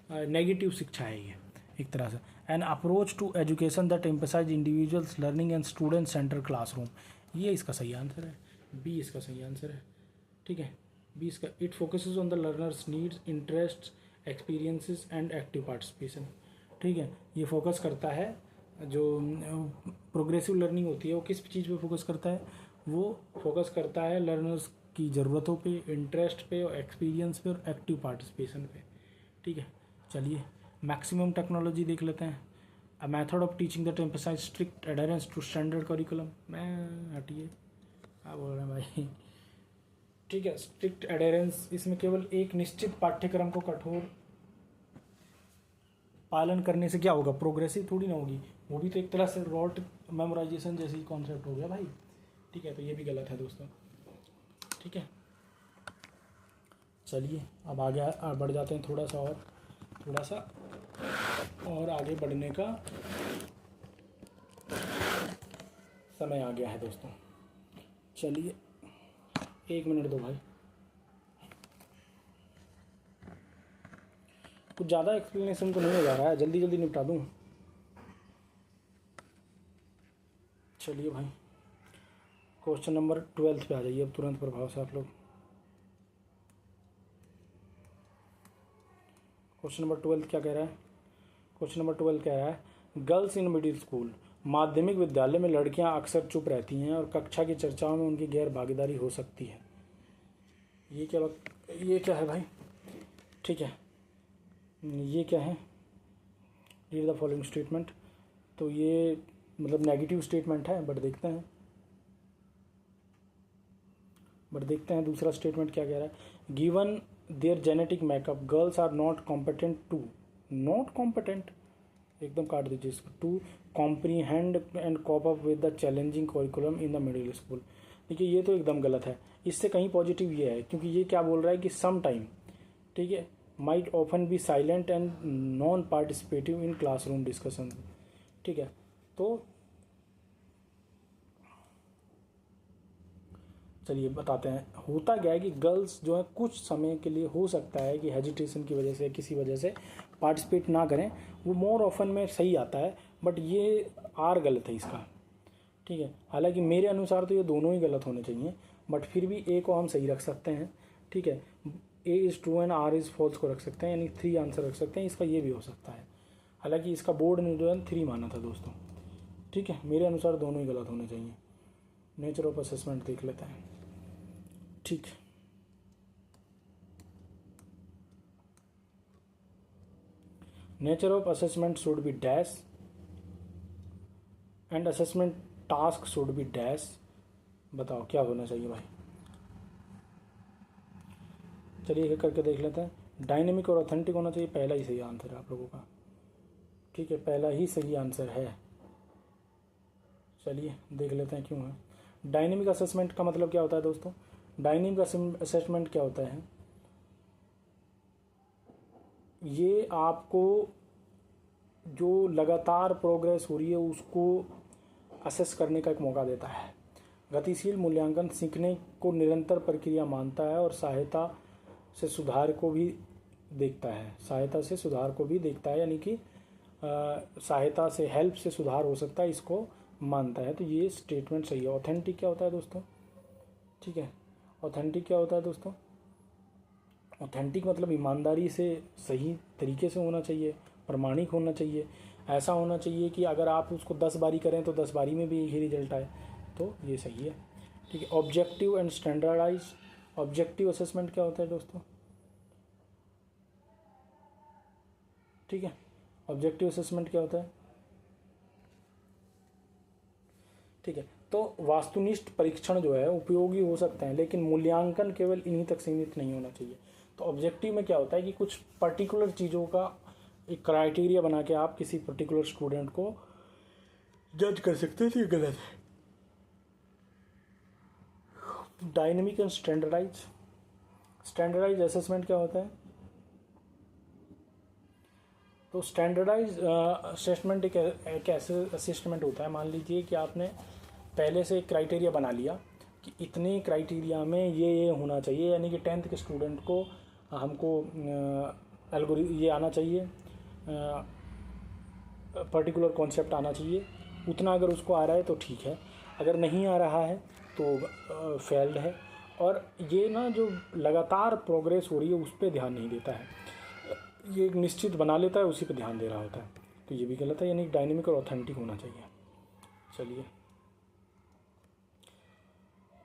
नेगेटिव शिक्षा है ये एक तरह से। An approach to education that emphasise individuals learning and student centre classroom. ये इसका सही आंसर है, बी इसका सही आंसर है। ठीक है, बी इसका। It focuses on the learners needs, interest, experiences and active participation. ठीक है, ये फोकस करता है, जो प्रोग्रेसिव लर्निंग होती है वो किस चीज़ पे फोकस करता है, वो फोकस करता है लर्नर्स आपकी ज़रूरतों पे, इंटरेस्ट पे और एक्सपीरियंस पे और एक्टिव पार्टिसिपेशन पे। ठीक है, चलिए मैक्सिमम टेक्नोलॉजी देख लेते हैं। A method of teaching that emphasise strict adherence to standard curriculum. मैं हटिए, क्या बोल रहे हैं भाई। ठीक है, स्ट्रिक्ट एडहेरेंस, इसमें केवल एक निश्चित पाठ्यक्रम को कठोर पालन करने से क्या होगा, प्रोग्रेसिव थोड़ी ना होगी, वो भी तो एक तरह से रॉट मेमोराइजेशन जैसी कॉन्सेप्ट हो गया भाई। ठीक है, तो ये भी गलत है दोस्तों। ठीक है, चलिए अब आगे बढ़ जाते हैं, थोड़ा सा और आगे बढ़ने का समय आ गया है दोस्तों। चलिए 1 मिनट दो भाई, कुछ ज़्यादा एक्सप्लेनेशन तो नहीं हो जा रहा है, जल्दी जल्दी निपटा दूँ। चलिए भाई क्वेश्चन नंबर 12 पे आ जाइए अब तुरंत प्रभाव से आप लोग। क्वेश्चन नंबर 12 क्या कह रहा है? क्वेश्चन नंबर 12 कह रहा है, गर्ल्स इन मिडिल स्कूल, माध्यमिक विद्यालय में लड़कियां अक्सर चुप रहती हैं और कक्षा की चर्चाओं में उनकी गैर भागीदारी हो सकती है। ये क्या है भाई? ठीक है, ये क्या है? Read the following statement. तो ये मतलब नेगेटिव स्टेटमेंट है, बट देखते हैं दूसरा स्टेटमेंट क्या कह रहा है। Given their genetic makeup, girls are not competent, एकदम काट दीजिए इसको, to comprehend and cope up with the challenging curriculum in the middle school. देखिए ये तो एकदम गलत है। इससे कहीं पॉजिटिव ये है, क्योंकि ये क्या बोल रहा है कि सम टाइम, ठीक है, might often be silent and non participative in classroom discussion. ठीक है, तो चलिए बताते हैं होता क्या है कि गर्ल्स जो है कुछ समय के लिए हो सकता है कि हेजिटेशन की वजह से, किसी वजह से पार्टिसिपेट ना करें, वो मोर ऑफन में सही आता है, बट ये आर गलत है इसका। ठीक है, हालांकि मेरे अनुसार तो ये दोनों ही गलत होने चाहिए, बट फिर भी ए को हम सही रख सकते हैं। ठीक है, A is true and R is false को रख सकते हैं, यानी 3 आंसर रख सकते हैं। इसका ये भी हो सकता है, हालांकि इसका बोर्ड ने जो है 3 माना था दोस्तों। ठीक है, मेरे अनुसार दोनों ही गलत होने चाहिए। नेचर ऑफ असेसमेंट देख लेते हैं। ठीक, nature of assessment should be dash and assessment task should be dash. बताओ क्या होना चाहिए भाई? चलिए एक करके देख लेते हैं। डायनेमिक और ऑथेंटिक होना चाहिए, पहला ही सही आंसर है आप लोगों का। ठीक है, पहला ही सही आंसर है। चलिए देख लेते हैं क्यों है। डायनेमिक असेसमेंट का मतलब क्या होता है दोस्तों? डायनेमिक असेसमेंट क्या होता है? ये आपको जो लगातार प्रोग्रेस हो रही है उसको असेस करने का एक मौका देता है। गतिशील मूल्यांकन सीखने को निरंतर प्रक्रिया मानता है और सहायता से सुधार को भी देखता है, यानी कि सहायता से, हेल्प से सुधार हो सकता है, इसको मानता है। तो ये स्टेटमेंट सही है। ऑथेंटिक क्या होता है दोस्तों? ठीक है, ऑथेंटिक क्या होता है दोस्तों? ऑथेंटिक मतलब ईमानदारी से, सही तरीके से होना चाहिए, प्रमाणिक होना चाहिए। ऐसा होना चाहिए कि अगर आप उसको 10 बारी करें तो 10 बारी में भी यही रिजल्ट आए, तो ये सही है। ठीक है, objective and standardise. Objective assessment क्या होता है दोस्तों? ठीक है, ऑब्जेक्टिव असेसमेंट क्या होता है? ठीक है, तो वास्तुनिष्ठ परीक्षण जो है उपयोगी हो सकते हैं, लेकिन मूल्यांकन केवल इन्हीं तक सीमित नहीं होना चाहिए। तो ऑब्जेक्टिव में क्या होता है कि कुछ पर्टिकुलर चीज़ों का एक क्राइटेरिया बना के आप किसी पर्टिकुलर स्टूडेंट को जज कर सकते हैं। तो ये गलत है। डायनेमिक एंड स्टैंडर्डाइज असेसमेंट क्या होता है? तो स्टैंडर्डाइज असेसमेंट एक ऐसे असेसमेंट होता है, मान लीजिए कि आपने पहले से एक क्राइटेरिया बना लिया कि इतने क्राइटेरिया में ये होना चाहिए, यानी कि 10th के स्टूडेंट को हमको ये आना चाहिए, पर्टिकुलर कॉन्सेप्ट आना चाहिए। उतना अगर उसको आ रहा है तो ठीक है, अगर नहीं आ रहा है तो फेल्ड है। और ये ना जो लगातार प्रोग्रेस हो रही है उस पर ध्यान नहीं देता है, ये एक निश्चित बना लेता है, उसी पर ध्यान दे रहा होता है, तो ये भी गलत है। यानी डायनेमिक और ऑथेंटिक होना चाहिए। चलिए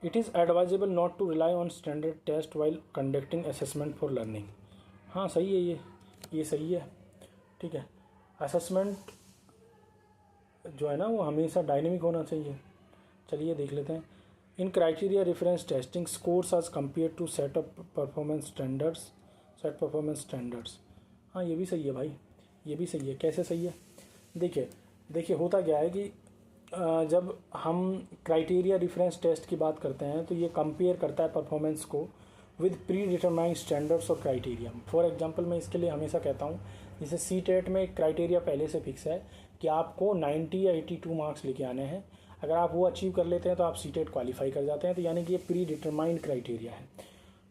it is advisable not to rely on standard test while conducting assessment for learning. हाँ सही है, ये सही है। ठीक है, असेसमेंट जो है ना वो हमेशा डायनेमिक होना चाहिए। चलिए देख लेते हैं। In criteria reference testing scores as compare to set of performance standards. हाँ ये भी सही है भाई, ये भी सही है। कैसे सही है? देखिए होता क्या है कि जब हम क्राइटेरिया रेफरेंस टेस्ट की बात करते हैं तो ये कंपेयर करता है परफॉर्मेंस को विद प्री डिटरमाइंड स्टैंडर्ड्स और क्राइटेरिया। फॉर एग्जांपल मैं इसके लिए हमेशा कहता हूँ, जैसे सी टेट में एक क्राइटेरिया पहले से फिक्स है कि आपको 90 या 82 मार्क्स लेके आने हैं। अगर आप वो अचीव कर लेते हैं तो आप सी टेट क्वालिफाई कर जाते हैं। तो यानी कि ये प्री डिटरमाइंड क्राइटेरिया है।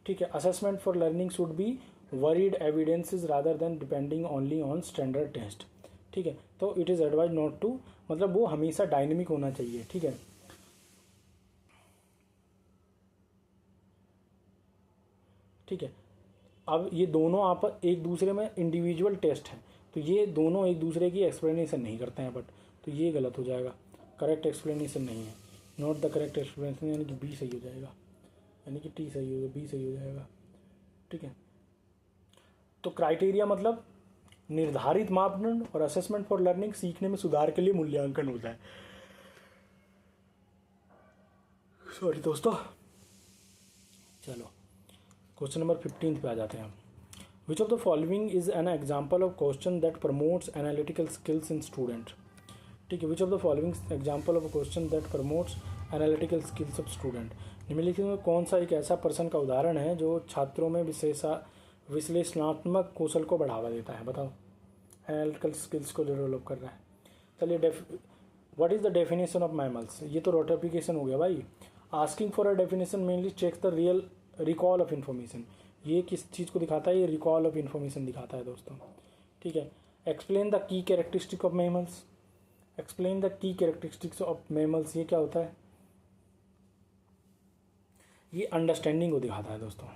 ठीक है, assessment for learning should be varied evidences rather than depending only on standard test. ठीक है, तो it is advise not to, मतलब वो हमेशा डायनेमिक होना चाहिए। ठीक है, ठीक है। अब ये दोनों आप एक दूसरे में इंडिविजुअल टेस्ट हैं, तो ये दोनों एक दूसरे की एक्सप्लेनेशन नहीं करते हैं बट, तो ये गलत हो जाएगा। करेक्ट एक्सप्लेनेशन नहीं है, नॉट द करेक्ट एक्सप्लेनेशन, यानी कि बी सही हो जाएगा, यानी कि टी सही हो, बी सही हो जाएगा। ठीक है, तो क्राइटेरिया मतलब निर्धारित मापदंड और असेसमेंट फॉर लर्निंग सीखने में सुधार के लिए मूल्यांकन होता है। सॉरी दोस्तों, चलो क्वेश्चन नंबर 15 पे आ जाते हैं हम। विच of the following is an example of question that promotes analytical skills in student. ठीक है, which of the following example of question that promotes analytical skills of student. निम्नलिखित में कौन सा एक ऐसा पर्सन का उदाहरण है जो छात्रों में विश्लेषणात्मक कौशल को बढ़ावा देता है? बताओ, एनालिटिकल स्किल्स को डेवलप कर रहा है। चलिए, what is the definition of mammals. ये तो नोटिफिकेशन हो गया भाई। Asking for a definition mainly checks the real recall of information. ये किस चीज़ को दिखाता है? ये रिकॉल ऑफ इन्फॉर्मेशन दिखाता है दोस्तों। ठीक है, explain the key characteristic of mammals. Explain the key characteristics of mammals, ये क्या होता है? ये अंडरस्टैंडिंग को दिखाता है दोस्तों,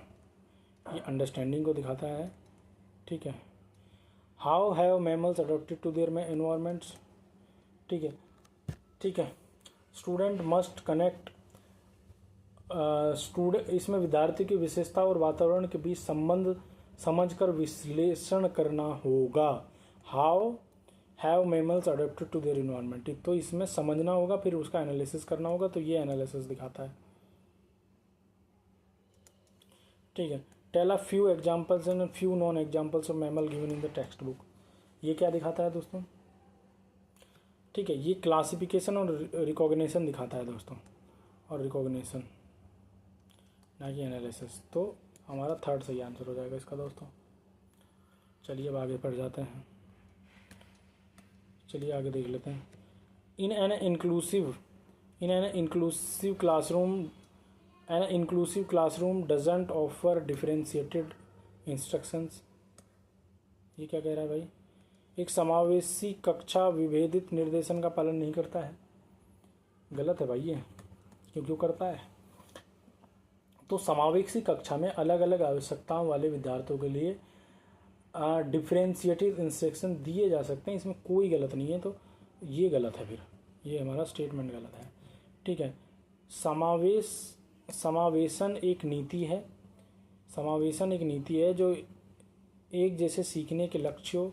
ये अंडरस्टैंडिंग को दिखाता है। ठीक है, how have mammals adopted to their environments. ठीक है, ठीक है। स्टूडेंट मस्ट कनेक्ट, इसमें विद्यार्थी की विशेषता और वातावरण के बीच संबंध समझकर विश्लेषण करना होगा। How have mammals adopted to their environment, तो इसमें समझना होगा, फिर उसका एनालिसिस करना होगा, तो ये एनालिसिस दिखाता है। ठीक है, tell a few examples and few non examples of mammal given in the text book. ये क्या दिखाता है दोस्तों? ठीक है, ये क्लासिफिकेशन और रिकॉग्निशन दिखाता है दोस्तों, और रिकॉग्निशन ना कि एनालिसिस। तो हमारा थर्ड सही आंसर हो जाएगा इसका दोस्तों। चलिए अब आगे बढ़ जाते हैं, चलिए आगे देख लेते हैं। In an inclusive classroom doesn't offer differentiated instructions. ये क्या कह रहा है भाई? एक समावेशी कक्षा विभेदित निर्देशन का पालन नहीं करता है। गलत है भाई ये, क्यों करता है? तो समावेशी कक्षा में अलग अलग आवश्यकताओं वाले विद्यार्थियों के लिए डिफरेंशिएटेड इंस्ट्रक्शन दिए जा सकते हैं, इसमें कोई गलत नहीं है। तो ये गलत है, फिर ये हमारा स्टेटमेंट गलत है। ठीक है, समावेशन एक नीति है। समावेशन एक नीति है जो एक जैसे सीखने के लक्ष्यों,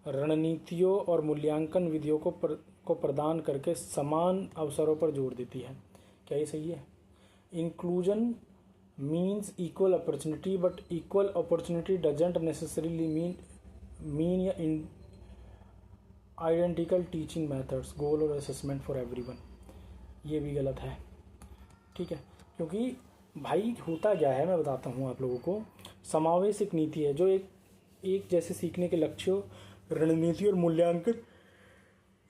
रणनीतियों और मूल्यांकन विधियों को प्रदान करके समान अवसरों पर जोर देती है। क्या ये सही है? Inclusion means equal opportunity, but equal opportunity doesn't necessarily mean या आइडेंटिकल टीचिंग मेथड्स, गोल और असेसमेंट फॉर एवरीवन। ये भी गलत है। ठीक है, क्योंकि भाई होता क्या है मैं बताता हूँ आप लोगों को। समावेश एक नीति है जो एक जैसे सीखने के लक्ष्यों, रणनीति और मूल्यांकन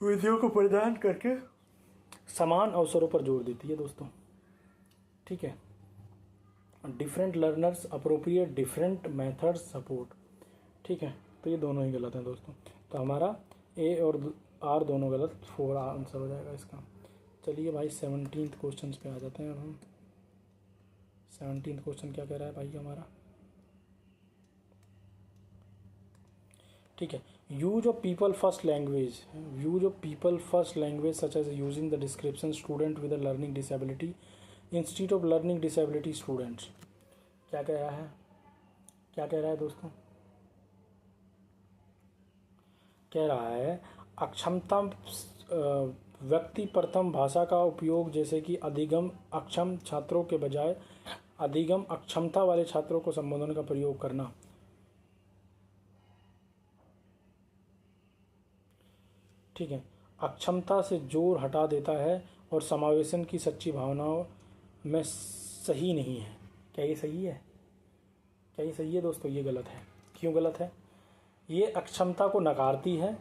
विधियों को प्रदान करके समान अवसरों पर जोर देती है दोस्तों। ठीक है, different learners appropriate different methods support. ठीक है, तो ये दोनों ही गलत हैं दोस्तों। तो हमारा ए और आर दोनों गलत, 4 आंसर हो जाएगा इसका। चलिए भाई 17th क्वेश्चन पे आ जाते हैं अब हम। 17th क्वेश्चन क्या कह रहा है भाई हमारा? ठीक है, use of people first language such as using the description student with a learning disability instead of learning disability students क्या कह रहा है, क्या कह रहा है दोस्तों? कह रहा है अक्षमता व्यक्ति प्रथम भाषा का उपयोग जैसे कि अधिगम अक्षम छात्रों के बजाय अधिगम अक्षमता वाले छात्रों को संबोधन का प्रयोग करना। ठीक है, अक्षमता से जोर हटा देता है और समावेशन की सच्ची भावनाओं में सही नहीं है। क्या ये सही है? क्या ये सही है दोस्तों? ये गलत है। क्यों गलत है? ये अक्षमता को नकारती है,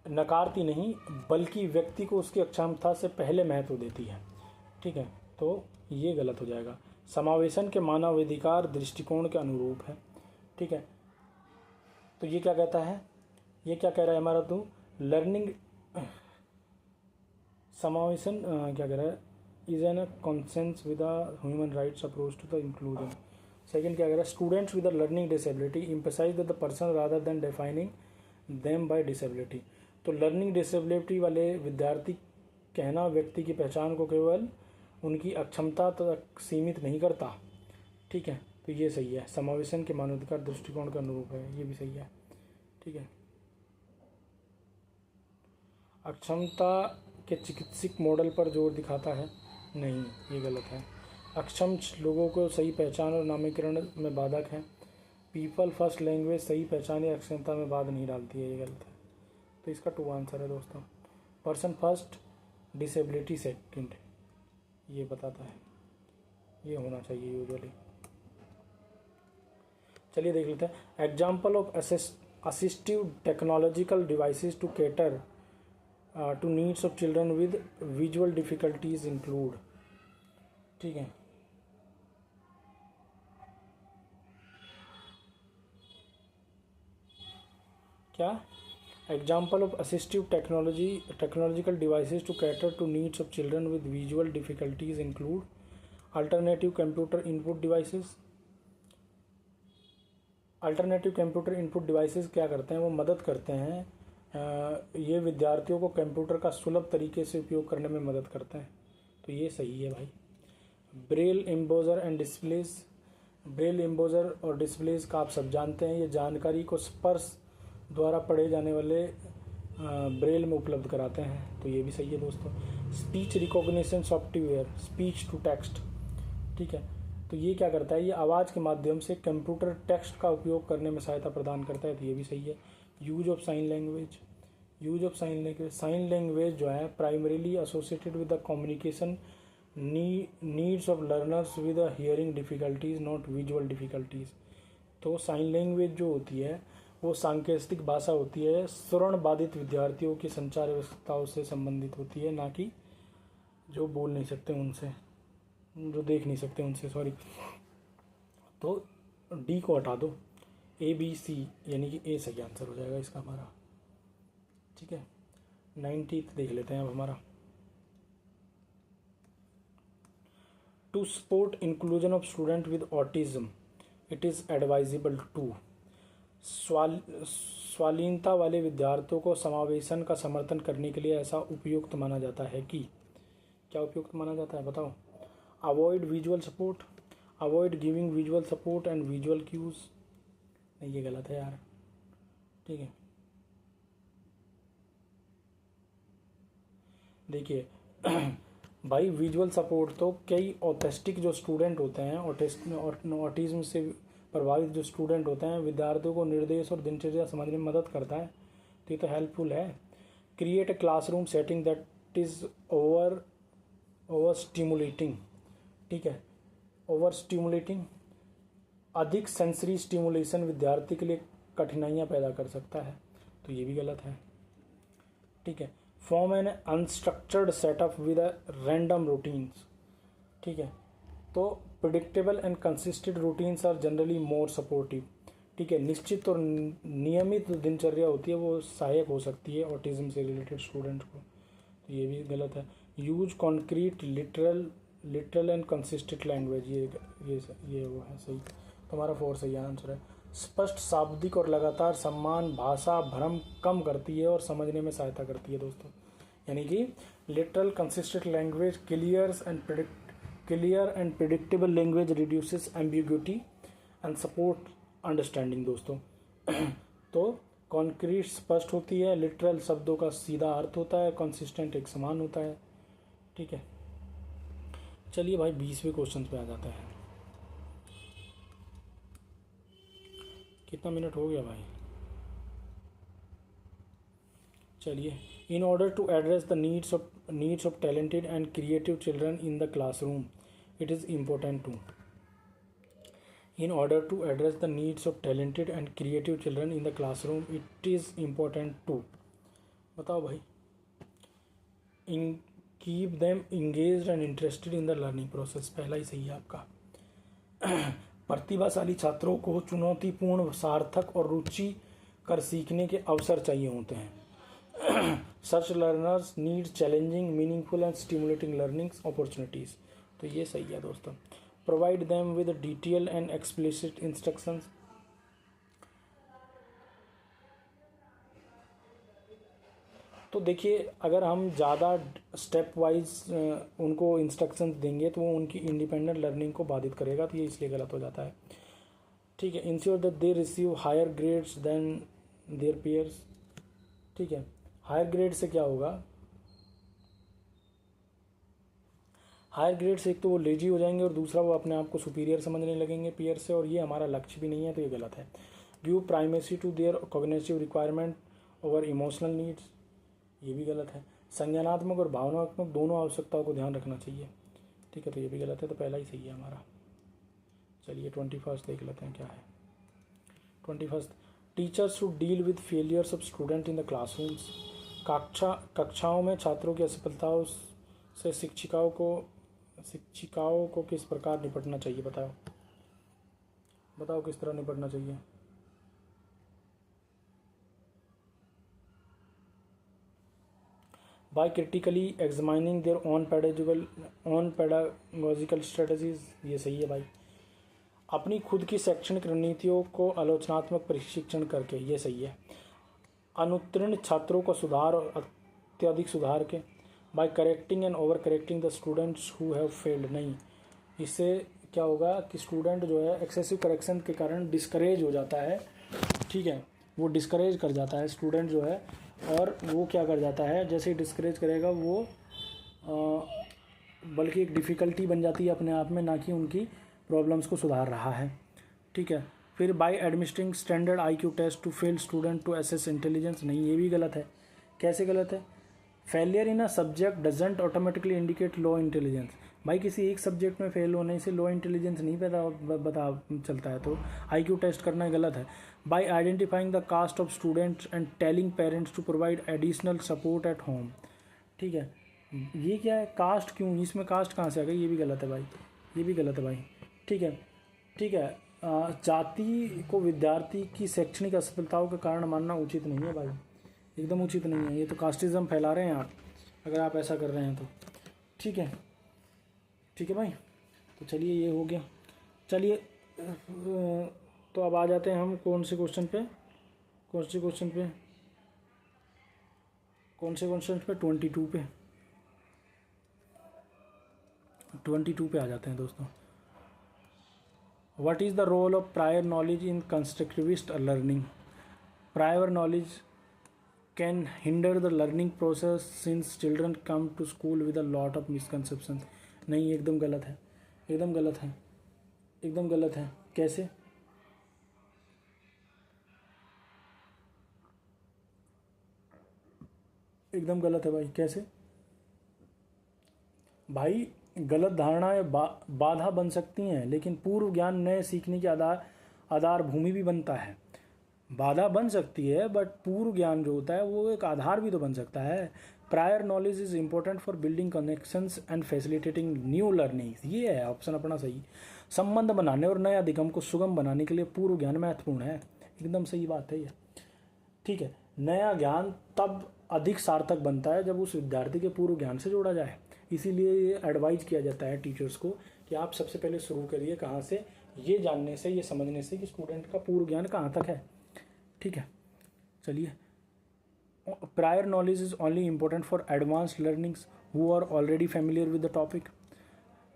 नकारती नहीं बल्कि व्यक्ति को उसकी अक्षमता से पहले महत्व देती है। ठीक है, तो ये गलत हो जाएगा। समावेशन के मानवाधिकार दृष्टिकोण के अनुरूप है। ठीक है, तो ये क्या कहता है, ये क्या कह रहा है हमारा? तो लर्निंग समावेशन क्या कह रहा है, is an consonance with human rights approach to the inclusion. Second क्या कह रहा है, students with learning disability emphasise the person rather than defining them by disability. तो लर्निंग डिसेबिलिटी वाले विद्यार्थी कहना व्यक्ति की पहचान को केवल उनकी अक्षमता तक सीमित नहीं करता। ठीक है, तो ये सही है। समावेशन के मानवाधिकार दृष्टिकोण के अनुरूप है, ये भी सही है। ठीक है, अक्षमता के चिकित्सक मॉडल पर जोर दिखाता है, नहीं, ये गलत है। अक्षम लोगों को सही पहचान और नामीकरण में बाधक है। पीपल फर्स्ट लैंग्वेज सही पहचान या अक्षमता में बाधा नहीं डालती है, ये गलत है। तो इसका 2 आंसर है दोस्तों। पर्सन फर्स्ट डिसेबिलिटी सेकंड, ये बताता है, ये होना चाहिए यूजुअली। चलिए देख लेते हैं। Example of assistive technological devices to cater to needs of children with visual difficulties include. ठीक है, क्या? Example of assistive technological devices to cater to needs of children with visual difficulties include alternative computer input devices. Alternative computer input devices क्या करते हैं? वो मदद करते हैं, ये विद्यार्थियों को कंप्यूटर का सुलभ तरीके से उपयोग करने में मदद करते हैं। तो ये सही है भाई। ब्रेल एम्बोजर एंड डिस्प्लेज, ब्रेल एम्बोजर और डिस्प्लेज का आप सब जानते हैं, ये जानकारी को स्पर्श द्वारा पढ़े जाने वाले ब्रेल में उपलब्ध कराते हैं। तो ये भी सही है दोस्तों। Speech recognition software, speech to text. ठीक है, तो ये क्या करता है? ये आवाज़ के माध्यम से कंप्यूटर टेक्स्ट का उपयोग करने में सहायता प्रदान करता है। तो ये भी सही है। Use of sign language, use of sign language, sign language जो है primarily associated with the communication needs of learners with hearing difficulties not visual difficulties. तो साइन लैंग्वेज जो होती है वो सांकेतिक भाषा होती है, श्रवण बाधित विद्यार्थियों की संचार व्यवस्थाओं से संबंधित होती है, ना कि जो बोल नहीं सकते उनसे, जो देख नहीं सकते उनसे, सॉरी। तो डी को हटा दो, ए बी सी यानी कि ए सही आंसर हो जाएगा इसका हमारा। ठीक है, 90th देख लेते हैं अब हमारा। To support inclusion of student with autism it is advisable to. स्वालीनता वाले विद्यार्थियों को समावेशन का समर्थन करने के लिए ऐसा उपयुक्त माना जाता है कि, क्या उपयुक्त माना जाता है बताओ? Avoid visual support, avoid giving visual support and visual cues. नहीं, ये गलत है यार। ठीक है, देखिए भाई विजुअल सपोर्ट तो कई ऑटिस्टिक जो स्टूडेंट होते हैं, ऑटिज्म से प्रभावित जो स्टूडेंट होते हैं, विद्यार्थियों को निर्देश और दिनचर्या समझने में मदद करता है। तो ये तो हेल्पफुल है। Create a classroom setting that is over stimulating. ठीक है, ओवर स्टिमुलेटिंग, अधिक सेंसरी स्टिमुलेशन विद्यार्थी के लिए कठिनाइयाँ पैदा कर सकता है। तो ये भी गलत है। ठीक है, form an unstructured setup with random routines. ठीक है, तो predictable and consistent routines are generally more supportive. ठीक है, निश्चित और नियमित दिनचर्या होती है वो सहायक हो सकती है ऑटिज्म से रिलेटेड स्टूडेंट को। तो ये भी गलत है। Use concrete literal and consistent language, ये वो है सही। तो हमारा 4 सही आंसर है। स्पष्ट शाब्दिक और लगातार सम्मान भाषा भ्रम कम करती है और समझने में सहायता करती है दोस्तों। यानी कि literal consistent language clears and clear and predictable language reduces ambiguity and support understanding दोस्तों। तो कॉन्क्रीट स्पष्ट होती है, लिटरल शब्दों का सीधा अर्थ होता है, कंसिस्टेंट एक समान होता है। ठीक है, चलिए भाई 20वें क्वेश्चन पे आ जाता है। कितना मिनट हो गया भाई? चलिए, in order to address the needs of talented and creative children in the classroom it is important to. In order to address the needs of talented and creative children in the classroom, it is important to, बताओ भाई, keep them engaged and interested in the learning process। पहला ही सही है आपका। प्रतिभाशाली छात्रों को चुनौतीपूर्ण, सार्थक और रुचि कर सीखने के अवसर चाहिए होते हैं। Such learners need challenging, meaningful and stimulating learning opportunities। तो ये सही है दोस्तों। Provide them with detailed and explicit instructions। तो देखिए, अगर हम ज़्यादा स्टेप वाइज उनको इंस्ट्रक्शंस देंगे तो वो उनकी इंडिपेंडेंट लर्निंग को बाधित करेगा, तो ये इसलिए गलत हो जाता है। ठीक है, ensure that they receive higher grades than their peers. ठीक है, हायर ग्रेड से क्या होगा? हायर ग्रेड से एक तो वो लेजी हो जाएंगे और दूसरा वो अपने आप को सुपीरियर समझने लगेंगे पीयर से, और ये हमारा लक्ष्य भी नहीं है, तो ये गलत है। Give primacy to their cognitive requirement over emotional needs, ये भी गलत है। संज्ञानात्मक और भावनात्मक दोनों आवश्यकताओं को ध्यान रखना चाहिए। ठीक है, तो ये भी गलत है, तो पहला ही सही है हमारा। चलिए 21 देख लेते हैं क्या है। 21, teachers should deal with failures of student in the classrooms. कक्षाओं में छात्रों की असफलताओं से शिक्षिकाओं को किस प्रकार निपटना चाहिए? बताओ किस तरह निपटना चाहिए? By critically examining their own pedagogical strategies, ये सही है भाई। अपनी खुद की शैक्षणिक रणनीतियों को आलोचनात्मक प्रशिक्षण करके, ये सही है। अनुत्तीर्ण छात्रों का सुधार और अत्यधिक सुधार के, by correcting and over correcting the students who have failed, नहीं। इससे क्या होगा कि स्टूडेंट जो है एक्सेसिव करेक्शन के कारण डिस्करेज हो जाता है। ठीक है, वो डिस्करेज कर जाता है स्टूडेंट जो है, और वो क्या कर जाता है, जैसे ही डिस्करेज करेगा वो बल्कि एक डिफ़िकल्टी बन जाती है अपने आप में, ना कि उनकी प्रॉब्लम्स को सुधार रहा है। ठीक है, फिर by administering standard IQ test to fail student to assess intelligence, नहीं, ये भी गलत है। कैसे गलत है? Failure in a subject doesn't automatically indicate low intelligence. भाई किसी एक सब्जेक्ट में फेल होने से लो इंटेलिजेंस नहीं बता चलता है, तो IQ टेस्ट करना गलत है। By identifying the caste of students and telling parents to provide additional support at home. ठीक है, ये क्या है? कास्ट क्यों? इसमें कास्ट कहाँ से आ गई? ये भी गलत है भाई, ये भी गलत है भाई। ठीक है, ठीक है, जाति को विद्यार्थी की शैक्षणिक असफलताओं के कारण मानना उचित नहीं है भाई, एकदम उचित नहीं है। ये तो कास्टिज्म फैला रहे हैं आप, अगर आप ऐसा कर रहे हैं तो। ठीक है, ठीक है भाई, तो चलिए ये हो गया। चलिए तो अब आ जाते हैं हम कौन से क्वेश्चन पे 22 पे आ जाते हैं दोस्तों। What is the role of prior knowledge in constructivist learning? Prior knowledge can hinder the learning process since children come to school with a lot of misconceptions। नहीं, एकदम गलत है, एकदम गलत है, एकदम गलत है। कैसे? एकदम गलत है भाई, कैसे? भाई गलत धारणाएं बाधा बन सकती हैं, लेकिन पूर्व ज्ञान नए सीखने की आधार भूमि भी बनता है। बाधा बन सकती है, बट पूर्व ज्ञान जो होता है वो एक आधार भी तो बन सकता है। Prior knowledge is important for building connections and facilitating new learning, ये है ऑप्शन अपना सही। संबंध बनाने और नए अधिगम को सुगम बनाने के लिए पूर्व ज्ञान महत्वपूर्ण है, एकदम सही बात है ये। ठीक है, नया ज्ञान तब अधिक सार्थक बनता है जब उस विद्यार्थी के पूर्व ज्ञान से जोड़ा जाए। इसीलिए ये एडवाइज किया जाता है टीचर्स को कि आप सबसे पहले शुरू करिए कहाँ से? ये जानने से, ये समझने से कि स्टूडेंट का पूर्व ज्ञान कहाँ तक है। ठीक है, चलिए। Prior knowledge is only important for advanced learnings who are already familiar with the topic.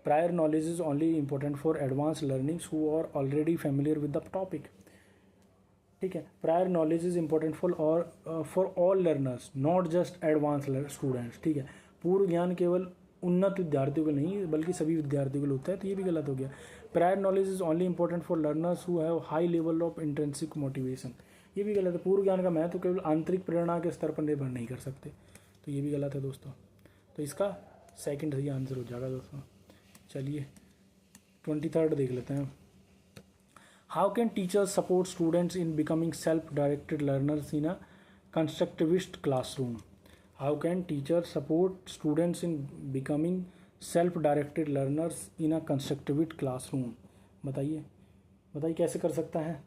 Prior knowledge is only important for advance learnings who are already familiar with the topic. ठीक है, prior knowledge is important for all learners not just advance students. ठीक है, पूर्व ज्ञान केवल उन्नत विद्यार्थियों को नहीं बल्कि सभी विद्यार्थियों को होता है, तो ये भी गलत हो गया। Prior knowledge is only important for learners who have high level of intrinsic motivation, ये भी गलत है। पूर्व ज्ञान का महत्व केवल आंतरिक प्रेरणा के स्तर पर निर्भर नहीं कर सकते, तो ये भी गलत है दोस्तों। तो इसका सेकंड सही आंसर हो जाएगा दोस्तों। चलिए 23rd देख लेते हैं। How can teachers support students in becoming self directed learners in a constructivist classroom. How can teachers support students in becoming self directed learners in a constructivist classroom. बताइए बताइए कैसे कर सकता है।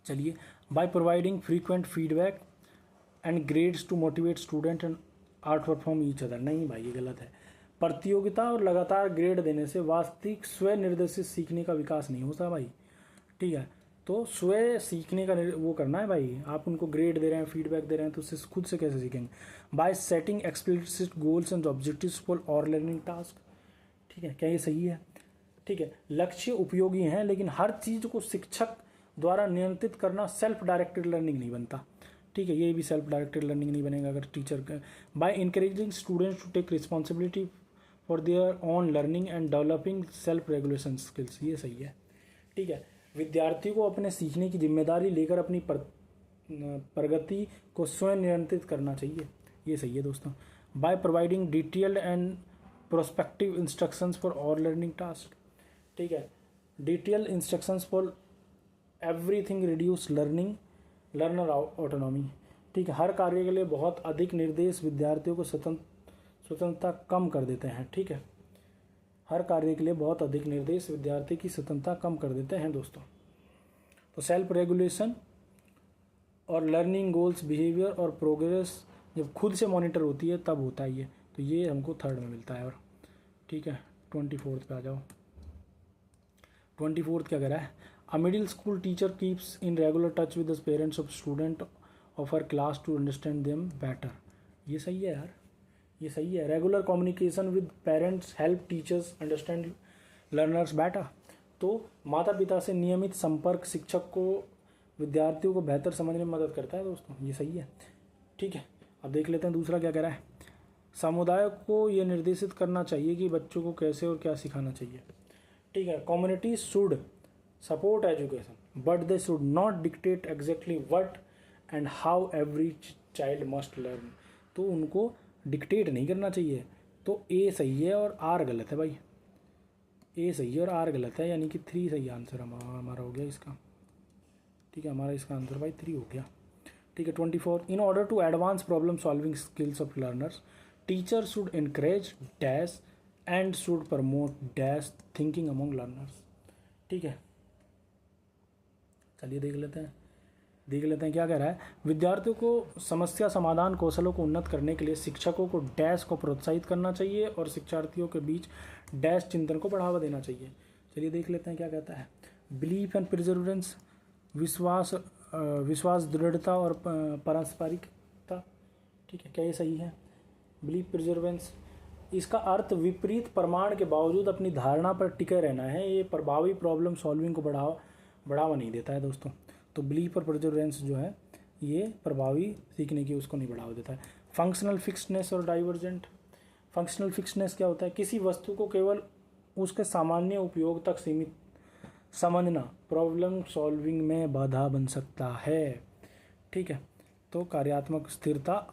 चलिए, by providing frequent feedback and grades to motivate student and outperform each other. नहीं भाई, ये गलत है। प्रतियोगिता और लगातार ग्रेड देने से वास्तविक स्व निर्देशित सीखने का विकास नहीं होता भाई। ठीक है, तो स्व सीखने का वो करना है भाई। आप उनको ग्रेड दे रहे हैं, फीडबैक दे रहे हैं, तो उससे खुद से कैसे सीखेंगे। Bye setting explicit goals and objectives for और लर्निंग टास्क। ठीक है, क्या ये सही है। ठीक है, लक्ष्य उपयोगी हैं लेकिन हर चीज़ को शिक्षक द्वारा नियंत्रित करना सेल्फ डायरेक्टेड लर्निंग नहीं बनता। ठीक है, ये भी सेल्फ डायरेक्टेड लर्निंग नहीं बनेगा अगर teacher. By encouraging students to take responsibility for their own learning and developing self regulation skills, ये सही है। ठीक है, विद्यार्थियों को अपने सीखने की जिम्मेदारी लेकर अपनी प्रगति को स्वयं नियंत्रित करना चाहिए, ये सही है दोस्तों। By providing detailed and prospective instructions for all learning task. ठीक है, detailed instructions for everything reduce learner autonomy. ठीक है, हर कार्य के लिए बहुत अधिक निर्देश विद्यार्थियों को स्वतंत्रता कम कर देते हैं। ठीक है, हर कार्य के लिए बहुत अधिक निर्देश विद्यार्थी की स्वतंत्रता कम कर देते हैं दोस्तों। तो सेल्फ रेगुलेशन और लर्निंग गोल्स बिहेवियर और प्रोग्रेस जब खुद से मॉनिटर होती है तब होता है ये, तो ये हमको 3rd में मिलता है। और ठीक है, 24th पे आ जाओ। 24th क्या कह रहा है। A middle school teacher keeps in regular touch with the parents of student of her class to understand them better. ये सही है यार, ये सही है। Regular communication with parents help teachers understand learners better. तो माता पिता से नियमित संपर्क शिक्षक को विद्यार्थियों को बेहतर समझने में मदद करता है दोस्तों, ये सही है। ठीक है, अब देख लेते हैं दूसरा क्या कह रहा है। समुदाय को ये निर्देशित करना चाहिए कि बच्चों को कैसे और क्या सिखाना चाहिए। ठीक है, community should support education but they should not dictate exactly what and how every child must learn. तो उनको डिक्टेट नहीं करना चाहिए। तो ए सही है और आर गलत है भाई। ए सही है और आर गलत है, यानी कि 3 सही आंसर हमारा हो गया इसका। ठीक है, हमारा इसका आंसर भाई 3 हो गया। ठीक है, 24 in order to advance problem solving skills of learners teacher should encourage dash and should promote dash thinking among learners. ठीक है, चलिए देख लेते हैं क्या कह रहा है। विद्यार्थियों को समस्या समाधान कौशलों को उन्नत करने के लिए शिक्षकों को डैश को प्रोत्साहित करना चाहिए और शिक्षार्थियों के बीच डैश चिंतन को बढ़ावा देना चाहिए। चलिए देख लेते हैं क्या कहता है। बिलीफ एंड परसेवरेंस, विश्वास दृढ़ता और पारस्परिकता। ठीक है, क्या ये सही है। बिलीफ परसेवरेंस, इसका अर्थ विपरीत प्रमाण के बावजूद अपनी धारणा पर टिके रहना है। ये प्रभावी प्रॉब्लम सॉल्विंग को बढ़ावा नहीं देता है दोस्तों। तो बिलीफ और परसेवरेंस जो है ये प्रभावी सीखने की उसको नहीं बढ़ावा देता है। फंक्शनल फिक्सनेस और डाइवर्जेंट। फंक्शनल फिक्सनेस क्या होता है। किसी वस्तु को केवल उसके सामान्य उपयोग तक सीमित समझना प्रॉब्लम सॉल्विंग में बाधा बन सकता है। ठीक है, तो कार्यात्मक स्थिरता,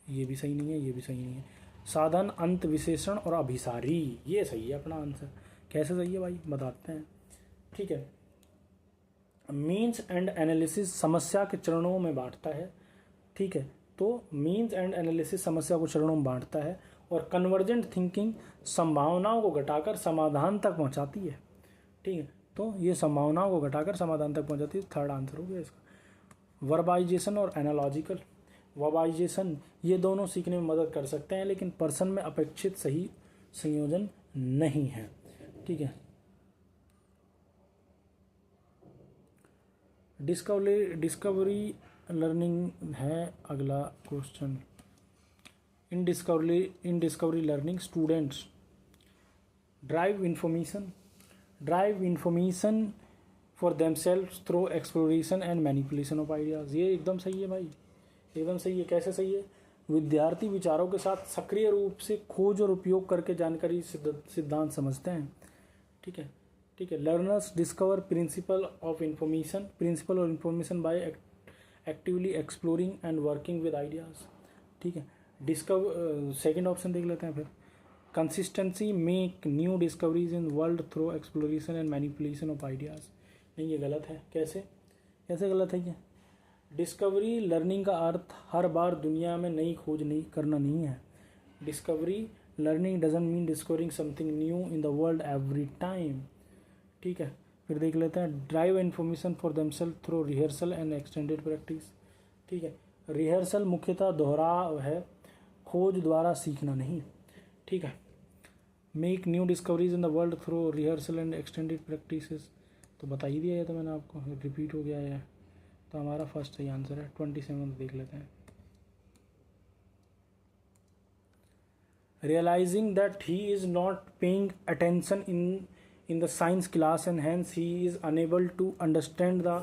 ये भी सही नहीं है, ये भी सही नहीं है। साधन अंत विशेषण और अभिसारी, ये सही है अपना आंसर। कैसे सही है भाई, बताते हैं। ठीक है, मीन्स एंड एनालिसिस समस्या के चरणों में बांटता है। ठीक है, तो मीन्स एंड एनालिसिस समस्या को चरणों में बांटता है और कन्वर्जेंट थिंकिंग संभावनाओं को घटाकर समाधान तक पहुंचाती है। ठीक है, तो ये संभावनाओं को घटाकर समाधान तक पहुंचाती है। 3rd आंसर हो गया इसका। वर्बाइजेशन और एनालॉजिकल। वर्बाइजेशन ये दोनों सीखने में मदद कर सकते हैं लेकिन पर्सन में अपेक्षित सही संयोजन नहीं है। ठीक है, डिस्कवरी लर्निंग है अगला question. in discovery learning, students drive information for themselves through exploration and manipulation of ideas। ये एकदम सही है भाई, एकदम सही है। कैसे सही है? विद्यार्थी विचारों के साथ सक्रिय रूप से खोज और उपयोग करके जानकारी सिद्धांत समझते हैं। ठीक है, ठीक है। लर्नर्स डिस्कवर प्रिंसिपल और information bye actively exploring and working with ideas. ठीक है, सेकेंड ऑप्शन देख लेते हैं फिर। Consistency make new discoveries in world through exploration and manipulation of ideas. नहीं, ये गलत है। कैसे कैसे गलत है ये? डिस्कवरी लर्निंग का अर्थ हर बार दुनिया में नई खोज नहीं करना नहीं है। Discovery learning doesn't mean discovering something new in the world every time. ठीक है, फिर देख लेते हैं। Drive information for themselves through rehearsal and extended practice. ठीक है, रिहर्सल मुख्यतः दोहराव है, खोज द्वारा सीखना नहीं। ठीक है, make new discoveries in the world through rehearsal and extended practices, तो बता ही दिया है तो मैंने आपको, रिपीट हो गया है। तो हमारा फर्स्ट सही आंसर है। 27 देख लेते हैं। Realising that he is not paying attention in the science class and hence he is unable to understand the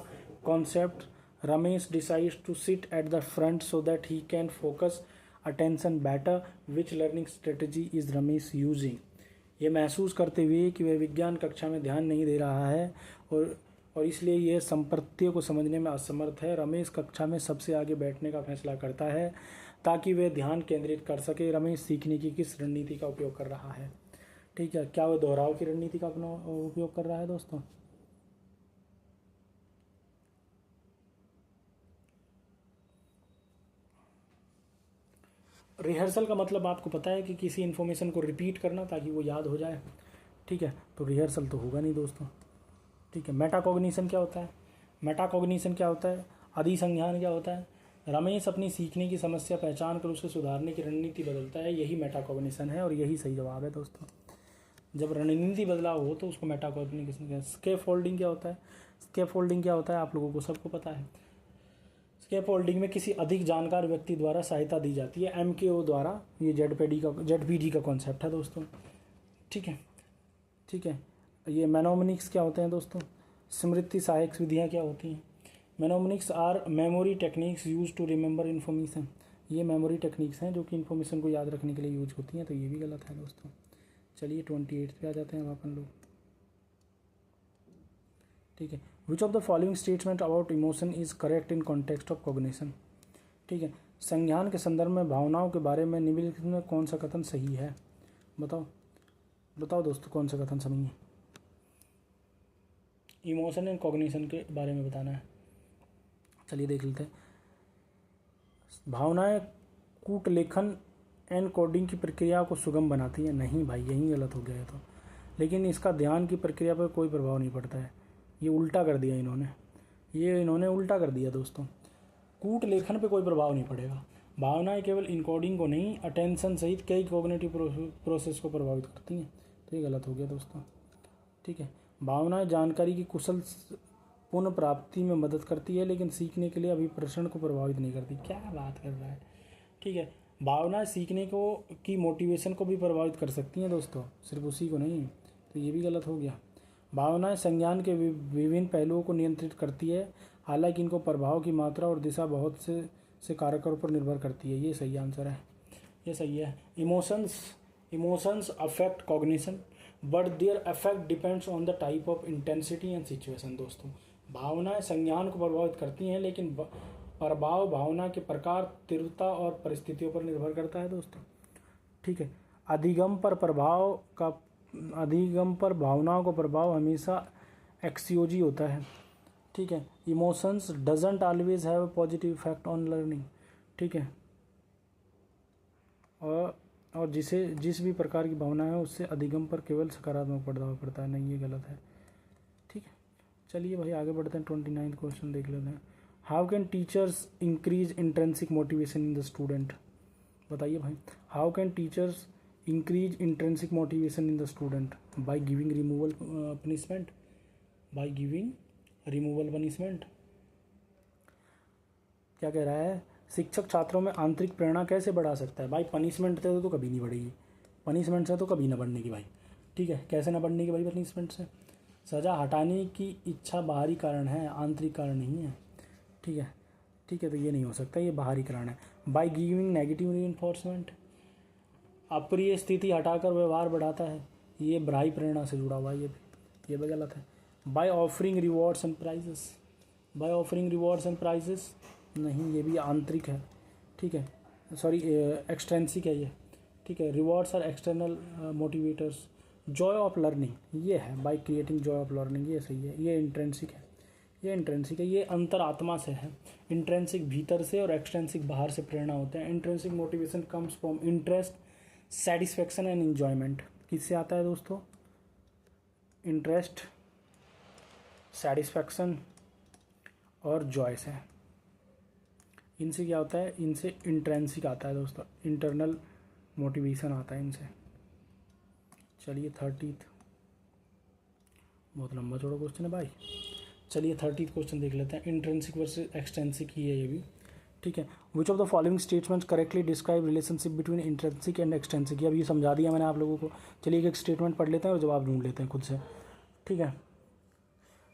concept, Ramesh decides to sit at the front so that he can focus attention better. Which learning strategy is Ramesh using? ये महसूस करते हुए कि वह विज्ञान कक्षा में ध्यान नहीं दे रहा है और इसलिए यह संप्रत्यों को समझने में असमर्थ है, रमेश कक्षा में सबसे आगे बैठने का फैसला करता है ताकि वह ध्यान केंद्रित कर सके। रमेश सीखने की किस रणनीति का उपयोग कर रहा है? ठीक है, क्या वह दोहराव की रणनीति का अपना उपयोग कर रहा है दोस्तों? रिहर्सल का मतलब आपको पता है कि किसी इन्फॉर्मेशन को रिपीट करना ताकि वो याद हो जाए। ठीक है, तो रिहर्सल तो होगा नहीं दोस्तों। ठीक है, मेटाकॉग्निशन क्या होता है? मेटाकॉग्निशन क्या होता है? अधिसंज्ञान क्या होता है? रमेश अपनी सीखने की समस्या पहचान कर उसे सुधारने की रणनीति बदलता है, यही मेटाकॉग्निशन है और यही सही जवाब है दोस्तों। जब रणनीति बदलाव हो तो उसको मेटाकॉग्निशन कहते हैं। स्कैफोल्डिंग क्या होता है? स्कैफोल्डिंग क्या होता है आप लोगों को सबको पता है। स्कैफोल्डिंग में किसी अधिक जानकार व्यक्ति द्वारा सहायता दी जाती है, MKO द्वारा। ये ZPD का कॉन्सेप्ट है दोस्तों। ठीक है, ठीक है। ये मैनोमिनिक्स क्या होते हैं दोस्तों? स्मृति सहायक विधियाँ क्या होती हैं? Mnemonics are memory techniques use to remember information. ये मेमोरी टेक्निक्स हैं जो कि इन्फॉर्मेशन को याद रखने के लिए यूज होती हैं, तो ये भी गलत है दोस्तों। चलिए 28 पे आ जाते हैं अब अपन लोग। ठीक है, which of the following statement about emotion is correct in context of cognition. ठीक है, संज्ञान के संदर्भ में भावनाओं के बारे में निम्नलिखित में कौन सा कथन सही है? बताओ दोस्तों, कौन सा कथन सही है? इमोशन एंड कॉग्निशन के बारे में बताना है। चलिए देख लेते हैं। भावनाएं कूट लेखन एंड कोडिंग की प्रक्रिया को सुगम बनाती है। नहीं भाई, यही गलत हो गया है तो। लेकिन इसका ध्यान की प्रक्रिया पर कोई प्रभाव नहीं पड़ता है। ये उल्टा कर दिया इन्होंने उल्टा कर दिया दोस्तों। कूट लेखन पे कोई प्रभाव नहीं पड़ेगा। भावनाएं केवल इनकोडिंग को नहीं, अटेंशन सहित कई कॉग्निटिव प्रोसेस को प्रभावित करती हैं, तो ये गलत हो गया दोस्तों। ठीक है, भावनाएं जानकारी की कुशल पुनः प्राप्ति में मदद करती है लेकिन सीखने के लिए अभिप्रसरण को प्रभावित नहीं करती। क्या बात कर रहा है? ठीक है, भावनाएं सीखने की मोटिवेशन को भी प्रभावित कर सकती हैं दोस्तों, सिर्फ उसी को नहीं, तो ये भी गलत हो गया। भावनाएं संज्ञान के विभिन्न पहलुओं को नियंत्रित करती है, हालांकि इनको प्रभाव की मात्रा और दिशा बहुत से कारकों पर निर्भर करती है। ये सही आंसर है, ये सही है। Emotions affect cognition but their affect depends on the type of intensity and situation. दोस्तों, भावनाएं संज्ञान को प्रभावित करती हैं लेकिन प्रभाव भावना के प्रकार, तीव्रता और परिस्थितियों पर निर्भर करता है दोस्तों। ठीक है, अधिगम पर भावनाओं का प्रभाव हमेशा एक्सियोजी होता है। ठीक है, emotions doesn't always have a positive effect on learning. ठीक है, और जिस भी प्रकार की भावना है उससे अधिगम पर केवल सकारात्मक प्रभाव पड़ता है। नहीं, ये गलत है। ठीक है, चलिए भाई आगे बढ़ते हैं। 29 क्वेश्चन देख लेते हैं। How can teachers increase intrinsic motivation in the student? बताइए भाई, how can teachers increase intrinsic motivation in the student? By giving removal punishment. क्या कह रहा है? शिक्षक छात्रों में आंतरिक प्रेरणा कैसे बढ़ा सकता है? भाई पनिशमेंट से तो कभी नहीं बढ़ेगी, पनिशमेंट से तो कभी ना बढ़ने की भाई। ठीक है, कैसे ना बढ़ने की भाई पनिशमेंट से? सज़ा हटाने की इच्छा बाहरी कारण है, आंतरिक कारण नहीं है। ठीक है, ठीक है, तो ये नहीं हो सकता, ये बाहरी कारण है। बाय गिविंग नेगेटिव रीइंफोर्समेंट, अप्रिय स्थिति हटाकर व्यवहार बढ़ाता है, ये बाहरी प्रेरणा से जुड़ा हुआ है, ये भी गलत है। By offering rewards and prizes, by offering rewards and prizes नहीं, ये भी आंतरिक है। ठीक है, सॉरी एक्सट्रेंसिक है ये। ठीक है, rewards are external motivators. Joy of learning ये है, by creating joy of learning, ये सही है। ये इंट्रेंसिक है, ये इंट्रेंसिक है, ये अंतरात्मा से है। इंट्रेंसिक भीतर से और एक्सट्रेंसिक बाहर से प्रेरणा होते हैं। Intrinsic motivation comes from interest, satisfaction and enjoyment. किससे आता है दोस्तों? इंटरेस्ट, सेटिस्फेक्शन और जॉय से। इनसे क्या होता है? इनसे इंट्रेंसिक आता है दोस्तों, इंटरनल मोटिवेशन आता है इनसे। चलिए 30th, बहुत लंबा चौड़ा क्वेश्चन है भाई। चलिए 30th क्वेश्चन देख लेते हैं। इंट्रेंसिक वर्सेस एक्सट्रेंसिक ही है ये भी। ठीक है, which of the following statements correctly describe relationship between intrinsic and extrinsic? अब ये समझा दिया मैंने आप लोगों को। चलिए एक स्टेटमेंट पढ़ लेते हैं और जवाब ढूंढ लेते हैं खुद से। ठीक है,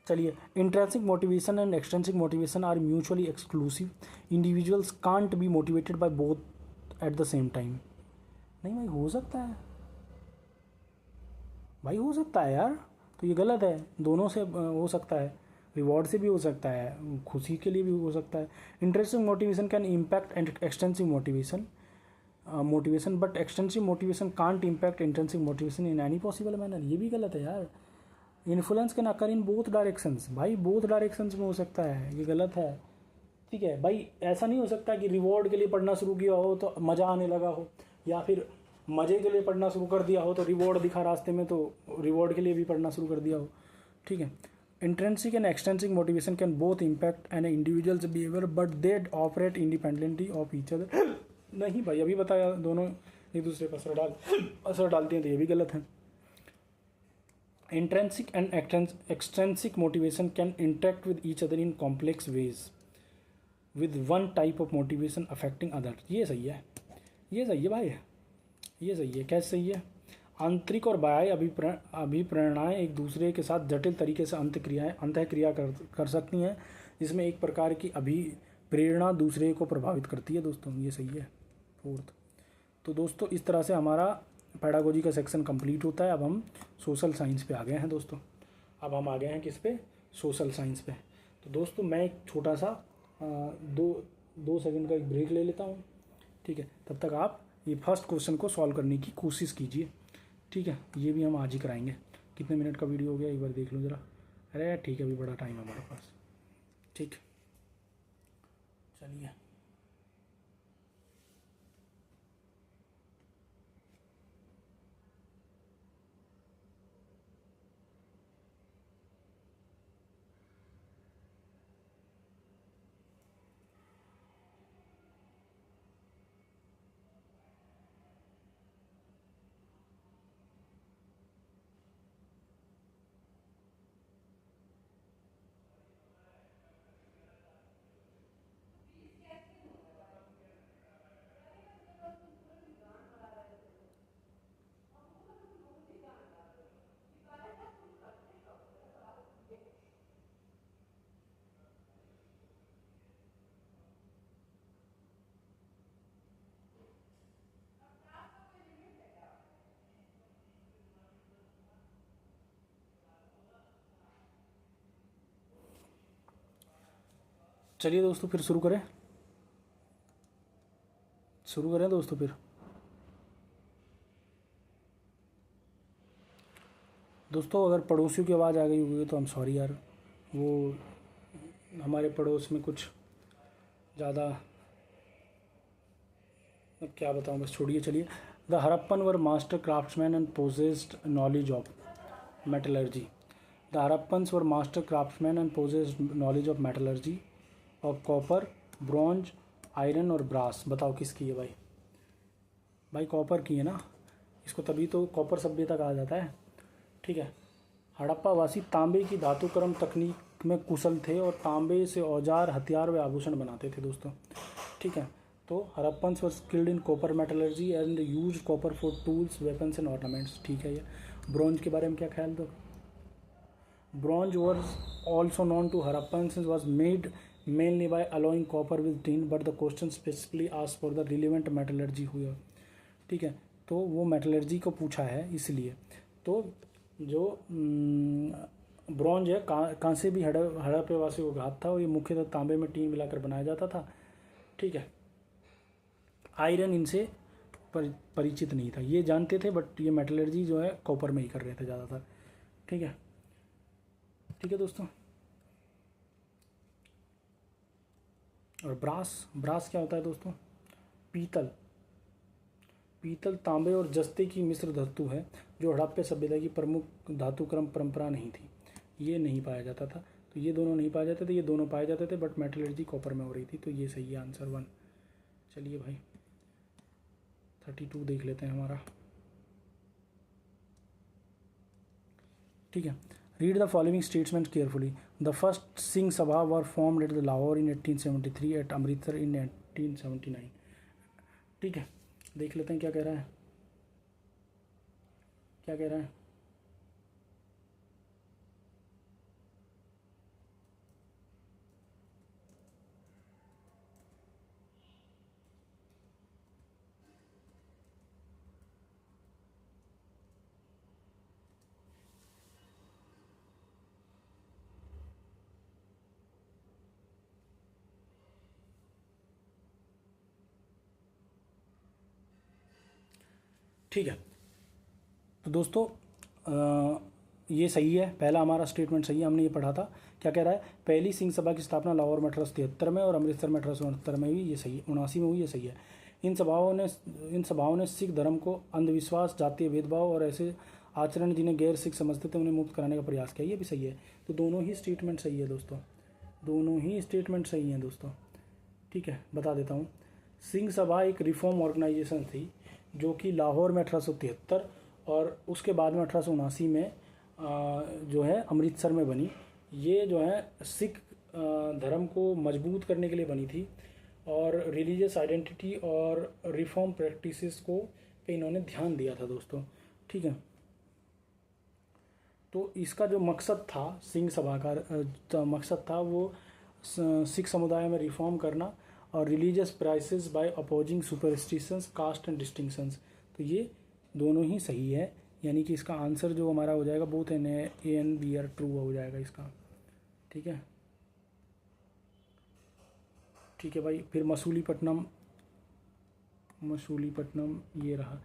चलिए। Intrinsic motivation and extrinsic motivation are mutually exclusive, individuals can't be motivated by both at the same time. नहीं भाई, हो सकता है भाई, हो सकता है यार, तो ये गलत है। दोनों से हो सकता है, रिवॉर्ड से भी हो सकता है, खुशी के लिए भी हो सकता है। Intrinsic motivation can impact extensive motivation but extensive motivation can't impact intrinsic motivation in any possible manner. ये भी गलत है यार। Influence can occur in both directions, भाई बोथ डायरेक्शंस में हो सकता है, ये गलत है। ठीक है भाई, ऐसा नहीं हो सकता कि रिवॉर्ड के लिए पढ़ना शुरू किया हो तो मज़ा आने लगा हो, या फिर मज़े के लिए पढ़ना शुरू कर दिया हो तो रिवॉर्ड दिखा रास्ते में तो रिवॉर्ड के लिए भी पढ़ना शुरू कर दिया हो। ठीक है, intrinsic and extrinsic motivation can both impact an individual's behaviour but they operate independently of each other. नहीं भाई, अभी बताया, दोनों एक दूसरे पर असर डालते हैं, तो ये भी गलत है। Intrinsic and extrinsic motivation can interact with each other in complex ways with one type of motivation affecting other. ये सही है, ये सही है भाई, ये सही है। कैसे सही है? आंतरिक और बाह्य अभिप्रेरणाएं एक दूसरे के साथ जटिल तरीके से अंतःक्रिया कर सकती हैं, जिसमें एक प्रकार की अभिप्रेरणा दूसरे को प्रभावित करती है दोस्तों। ये सही है, 4th। तो दोस्तों इस तरह से हमारा पेडागोजी का सेक्शन कंप्लीट होता है। अब हम सोशल साइंस पे आ गए हैं दोस्तों। अब हम आ गए हैं किस पे? सोशल साइंस पे। तो दोस्तों मैं एक छोटा सा 2 सेकंड का एक ब्रेक ले लेता हूँ। ठीक है, तब तक आप ये फर्स्ट क्वेश्चन को सॉल्व करने की कोशिश कीजिए। ठीक है, ये भी हम आज ही कराएंगे। कितने मिनट का वीडियो हो गया एक बार देख लो ज़रा। अरे ठीक है, अभी बड़ा टाइम है हमारे पास। ठीक, चलिए। चलिए दोस्तों, फिर शुरू करें दोस्तों फिर। दोस्तों अगर पड़ोसियों की आवाज़ आ गई होगी तो हम सॉरी यार, वो हमारे पड़ोस में कुछ ज़्यादा, अब क्या बताऊँ, बस छोड़िए। चलिए। The Harappan were master craftsman and possessed knowledge of metallurgy. The Harappans were master craftsman and possessed knowledge of metallurgy of copper, bronze, iron और ब्रास। बताओ किसकी है भाई? भाई कॉपर की है ना, इसको तभी तो कॉपर सभ्यता कहा जाता है। ठीक है, हड़प्पावासी तांबे की धातुकर्म तकनीक में कुशल थे और तांबे से औजार, हथियार व आभूषण बनाते थे दोस्तों। ठीक है। तो Harappans were skilled in copper metallurgy and use copper for tools weapons and ornaments, ठीक है। ये ब्रॉन्ज के बारे में क्या ख्याल दो? Bronze was also known to Harappans was made mainly by alloying copper with tin, but the question specifically asked for the relevant metallurgy हुआ, ठीक है। तो वो मेटलर्जी को पूछा है इसलिए। तो जो ब्रॉन्ज है कांसे भी हड़प्पा वासियों को घात था, और ये मुख्यतः तांबे में टीन मिलाकर बनाया जाता था, ठीक है। आयरन इनसे परिचित नहीं था, ये जानते थे बट ये मेटलर्जी जो है कॉपर में ही कर रहे थे ज़्यादातर, ठीक है। ठीक है दोस्तों। और ब्रास क्या होता है दोस्तों? पीतल तांबे और जस्ते की मिश्र धातु है जो हड़प्पा सभ्यता की प्रमुख धातु क्रम परंपरा नहीं थी, ये नहीं पाया जाता था। तो ये दोनों नहीं पाए जाते थे, ये दोनों पाए जाते थे, बट मेटलर्जी कॉपर में हो रही थी, तो ये सही है आंसर 1। चलिए भाई 32 देख लेते हैं हमारा, ठीक है। Read the following statement carefully. The first Singh Sabha were formed at the Lahore in 1873, at Amritsar in 1879, ठीक है। देख लेते हैं क्या कह रहा है, क्या कह रहा है। ठीक है। तो दोस्तों ये सही है, पहला हमारा स्टेटमेंट सही है, हमने ये पढ़ा था। क्या कह रहा है? पहली सिंह सभा की स्थापना लाहौर में 1873 में और अमृतसर में 1869 में हुई, ये सही है। 79 में हुई, ये सही है। इन सभाओं ने सिख धर्म को अंधविश्वास, जातीय भेदभाव और ऐसे आचरण जिन्हें गैर सिख समझते थे उन्हें मुक्त कराने का प्रयास किया, ये भी सही है। तो दोनों ही स्टेटमेंट सही है दोस्तों, दोनों ही स्टेटमेंट सही हैं दोस्तों, ठीक है। बता देता हूँ, सिंह सभा एक रिफॉर्म ऑर्गेनाइजेशन थी जो कि लाहौर में 1873 और उसके बाद में 1879 में जो है अमृतसर में बनी। ये जो है सिख धर्म को मजबूत करने के लिए बनी थी और रिलीजियस आइडेंटिटी और रिफॉर्म प्रैक्टिसेस को पे इन्होंने ध्यान दिया था दोस्तों, ठीक है। तो इसका जो मकसद था, सिंह सभा का मकसद था वो सिख समुदाय में रिफॉर्म करना और religious prices by opposing superstitions, caste and distinctions. तो ये दोनों ही सही है, यानी कि इसका आंसर जो हमारा हो जाएगा both an A and B are true हो जाएगा इसका, ठीक है। ठीक है भाई, फिर मसूलीपट्टनम ये रहा।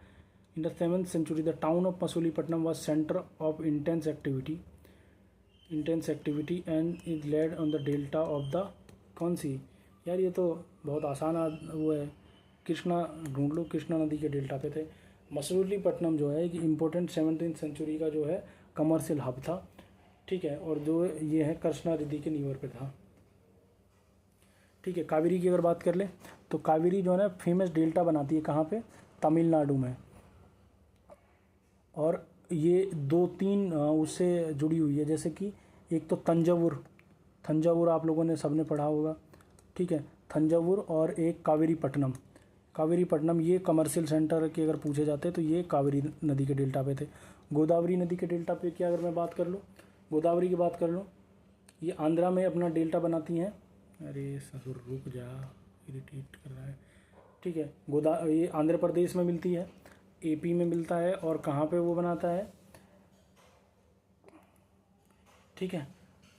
In the 7th century the town of Masulipatnam was centre of intense activity and is laid on the delta of the, कौन सी यार, ये तो बहुत आसान वो है, कृष्णा ढूंढ लो, कृष्णा नदी के डेल्टा पे थे। मसूलीपट्टनम जो है एक इम्पोर्टेंट 17th century का जो है कमर्शियल हब था, ठीक है। और जो ये है कृष्णा नदी के नीवर पे था, ठीक है। कावेरी की अगर बात कर ले तो कावेरी जो है ना फेमस डेल्टा बनाती है कहाँ पे? तमिलनाडु में। और ये 2-3 उससे जुड़ी हुई है, जैसे कि एक तो तंजावुर आप लोगों ने सबने पढ़ा होगा, ठीक है। तंजावुर और एक कावेरीपट्टनम ये कमर्शियल सेंटर के अगर पूछे जाते तो ये कावेरी नदी के डेल्टा पे थे। गोदावरी नदी के डेल्टा पे क्या अगर मैं बात कर लूँ, गोदावरी की बात कर लूँ, ये आंध्रा में अपना डेल्टा बनाती हैं। अरे ससुर रुक जा, इरिटेट कर रहा है, ठीक है। ये आंध्र प्रदेश में मिलती है, एपी में मिलता है, और कहाँ पे वो बनाता है, ठीक है।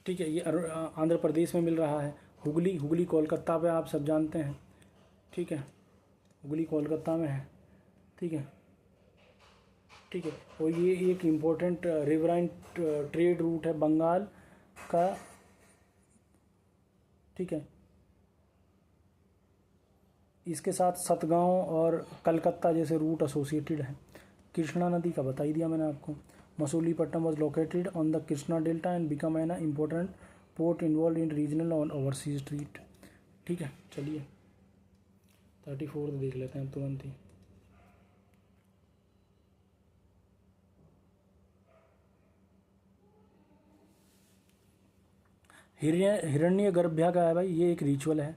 ये आंध्र प्रदेश में मिल रहा है। हुगली कोलकाता पे आप सब जानते हैं, ठीक है। हुगली कोलकाता में है, ठीक है। और ये एक इम्पोर्टेंट रिवराइन ट्रेड रूट है बंगाल का, ठीक है। इसके साथ सतगांव और कलकत्ता जैसे रूट एसोसिएटेड हैं। कृष्णा नदी का बता ही दिया मैंने आपको। Masulipatnam was located on the Krishna delta and become an important port involve in regional और ओवरसीज ट्रेड, ठीक है। चलिए 34 देख लेते हैं तुरंत ही। हिरण्यगर्भ्या का है भाई, ये एक रिचुअल है।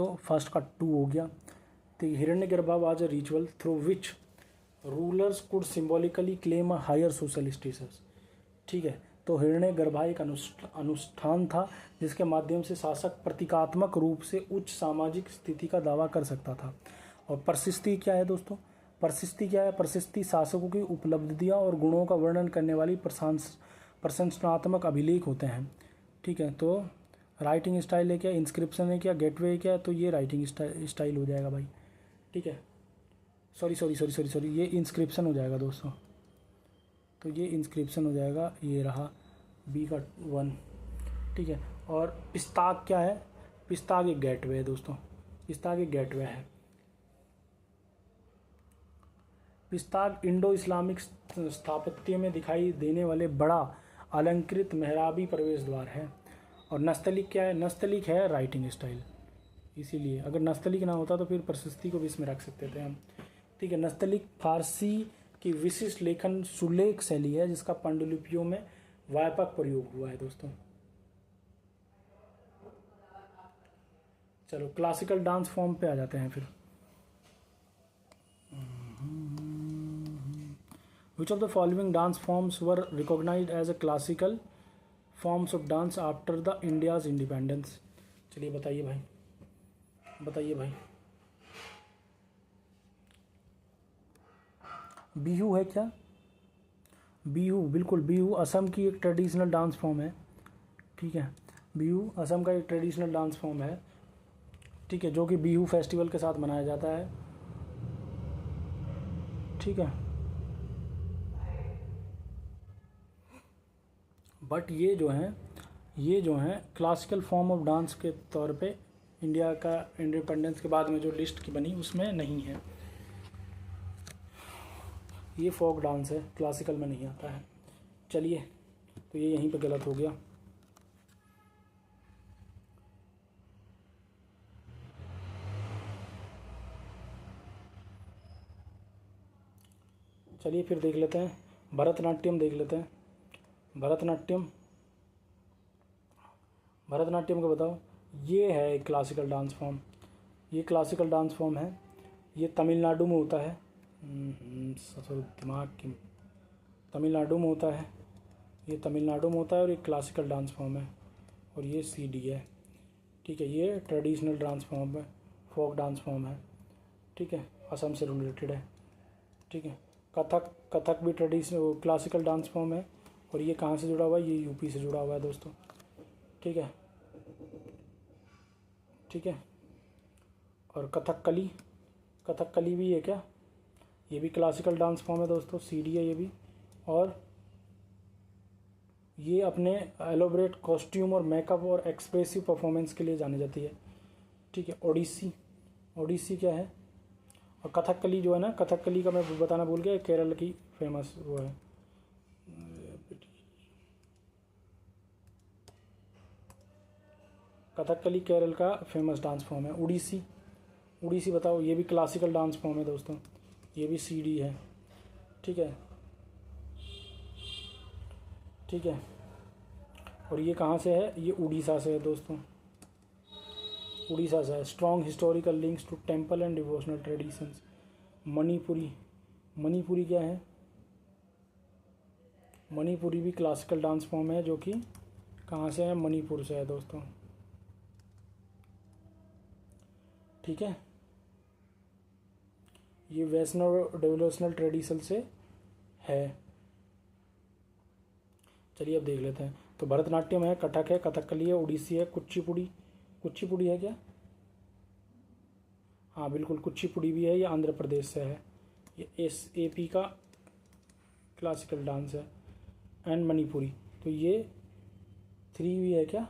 तो फर्स्ट का 2 हो गया। तो Hiranyagarbha was a ritual through which rulers could symbolically claim a higher social status. ठीक है, तो हिरण्यगर्भा एक अनुष्ठान था जिसके माध्यम से शासक प्रतीकात्मक रूप से उच्च सामाजिक स्थिति का दावा कर सकता था। और प्रशस्ति क्या है दोस्तों? प्रशस्ति क्या है? प्रशस्ति शासकों की उपलब्धियां और गुणों का वर्णन करने वाली प्रशंसनात्मक अभिलेख होते हैं। ठीक है, तो राइटिंग स्टाइल है क्या, इंस्क्रिप्शन है क्या, गेटवे है क्या? तो ये राइटिंग स्टाइल हो जाएगा भाई। ठीक है, सॉरी, ये इंस्क्रिप्शन हो जाएगा दोस्तों। तो ये इंस्क्रिप्शन हो जाएगा, ये रहा बी का 1। ठीक है, और पिस्ताग क्या है? पिस्ताग एक गेटवे है दोस्तों, पिस्ताग एक गेटवे है। पिस्ताग इंडो इस्लामिक स्थापत्य में दिखाई देने वाले बड़ा अलंकृत मेहराबी प्रवेश द्वार है। और नस्तलिक क्या है? नस्तलिक है राइटिंग स्टाइल, इसीलिए अगर नस्तलिक ना होता तो फिर प्रशस्ति को भी इसमें रख सकते थे हम। ठीक है, नस्तलिक फारसी की विशिष्ट लेखन सुलेख शैली है जिसका पांडुलिपियों में व्यापक प्रयोग हुआ है दोस्तों। चलो क्लासिकल डांस फॉर्म पे आ जाते हैं फिर। Which of the following dance forms were recognized as a classical forms of dance after the India's independence? चलिए बताइए भाई, बताइए भाई। बिहू है क्या? बिहू, बिल्कुल बिहू असम की एक ट्रेडिशनल डांस फॉर्म है। ठीक है, बिहू असम का एक ट्रेडिशनल डांस फॉर्म है। ठीक है, जो कि बिहू फेस्टिवल के साथ मनाया जाता है। ठीक है, बट ये जो हैं क्लासिकल फॉर्म ऑफ डांस के तौर पे इंडिया का इंडिपेंडेंस के बाद में जो लिस्ट की बनी उसमें नहीं है। ये फोक डांस है, क्लासिकल में नहीं आता है। चलिए, तो ये यहीं पे गलत हो गया। चलिए फिर देख लेते हैं, भरतनाट्यम देख लेते हैं। भरतनाट्यम का बताओ। ये है एक क्लासिकल डांस फॉर्म, ये क्लासिकल डांस फॉर्म है। ये तमिलनाडु में होता है। दिमाग की, तमिलनाडु में होता है, ये तमिलनाडु में होता है और ये क्लासिकल डांस फॉर्म है। और ये सीडी है। ठीक है, ये ट्रेडिशनल डांस फॉर्म है, फोक डांस फॉर्म है। ठीक है, असम से रिलेटेड है। ठीक है, कथक भी ट्रेडिशनल क्लासिकल डांस फॉर्म है। और ये कहाँ से जुड़ा हुआ है? ये यूपी से जुड़ा हुआ है दोस्तों। ठीक है, ठीक है, और कथकली भी है क्या? ये भी क्लासिकल डांस फॉर्म है दोस्तों, सीडी है ये भी। और ये अपने एलोबरेट कॉस्ट्यूम और मेकअप और एक्सप्रेसिव परफॉर्मेंस के लिए जानी जाती है। ठीक है, ओडिसी क्या है? और कथकली जो है ना, कथकली का मैं बताना भूल गया, केरल की फेमस वो है। कथकली केरल का फेमस डांस फॉर्म है। उड़ीसी बताओ, ये भी क्लासिकल डांस फॉर्म है दोस्तों, ये भी सीडी है। ठीक है, ठीक है, और ये कहाँ से है? ये उड़ीसा से है दोस्तों, उड़ीसा से है। Strong historical links to temple and devotional traditions. Manipuri क्या है? मणिपुरी भी क्लासिकल डांस फॉर्म है जो कि कहाँ से है? मणिपुर से है दोस्तों। ठीक है, ये वैष्णव डिवोशनल ट्रेडिशन से है। चलिए अब देख लेते हैं। तो भरतनाट्यम है, कथक है, कथकली है, उड़ीसी है, कुचिपुड़ी है क्या? हाँ बिल्कुल, कुचिपुड़ी भी है, ये आंध्र प्रदेश से है। ये एपी का क्लासिकल डांस है। एंड मणिपुरी, तो ये 3 भी है क्या?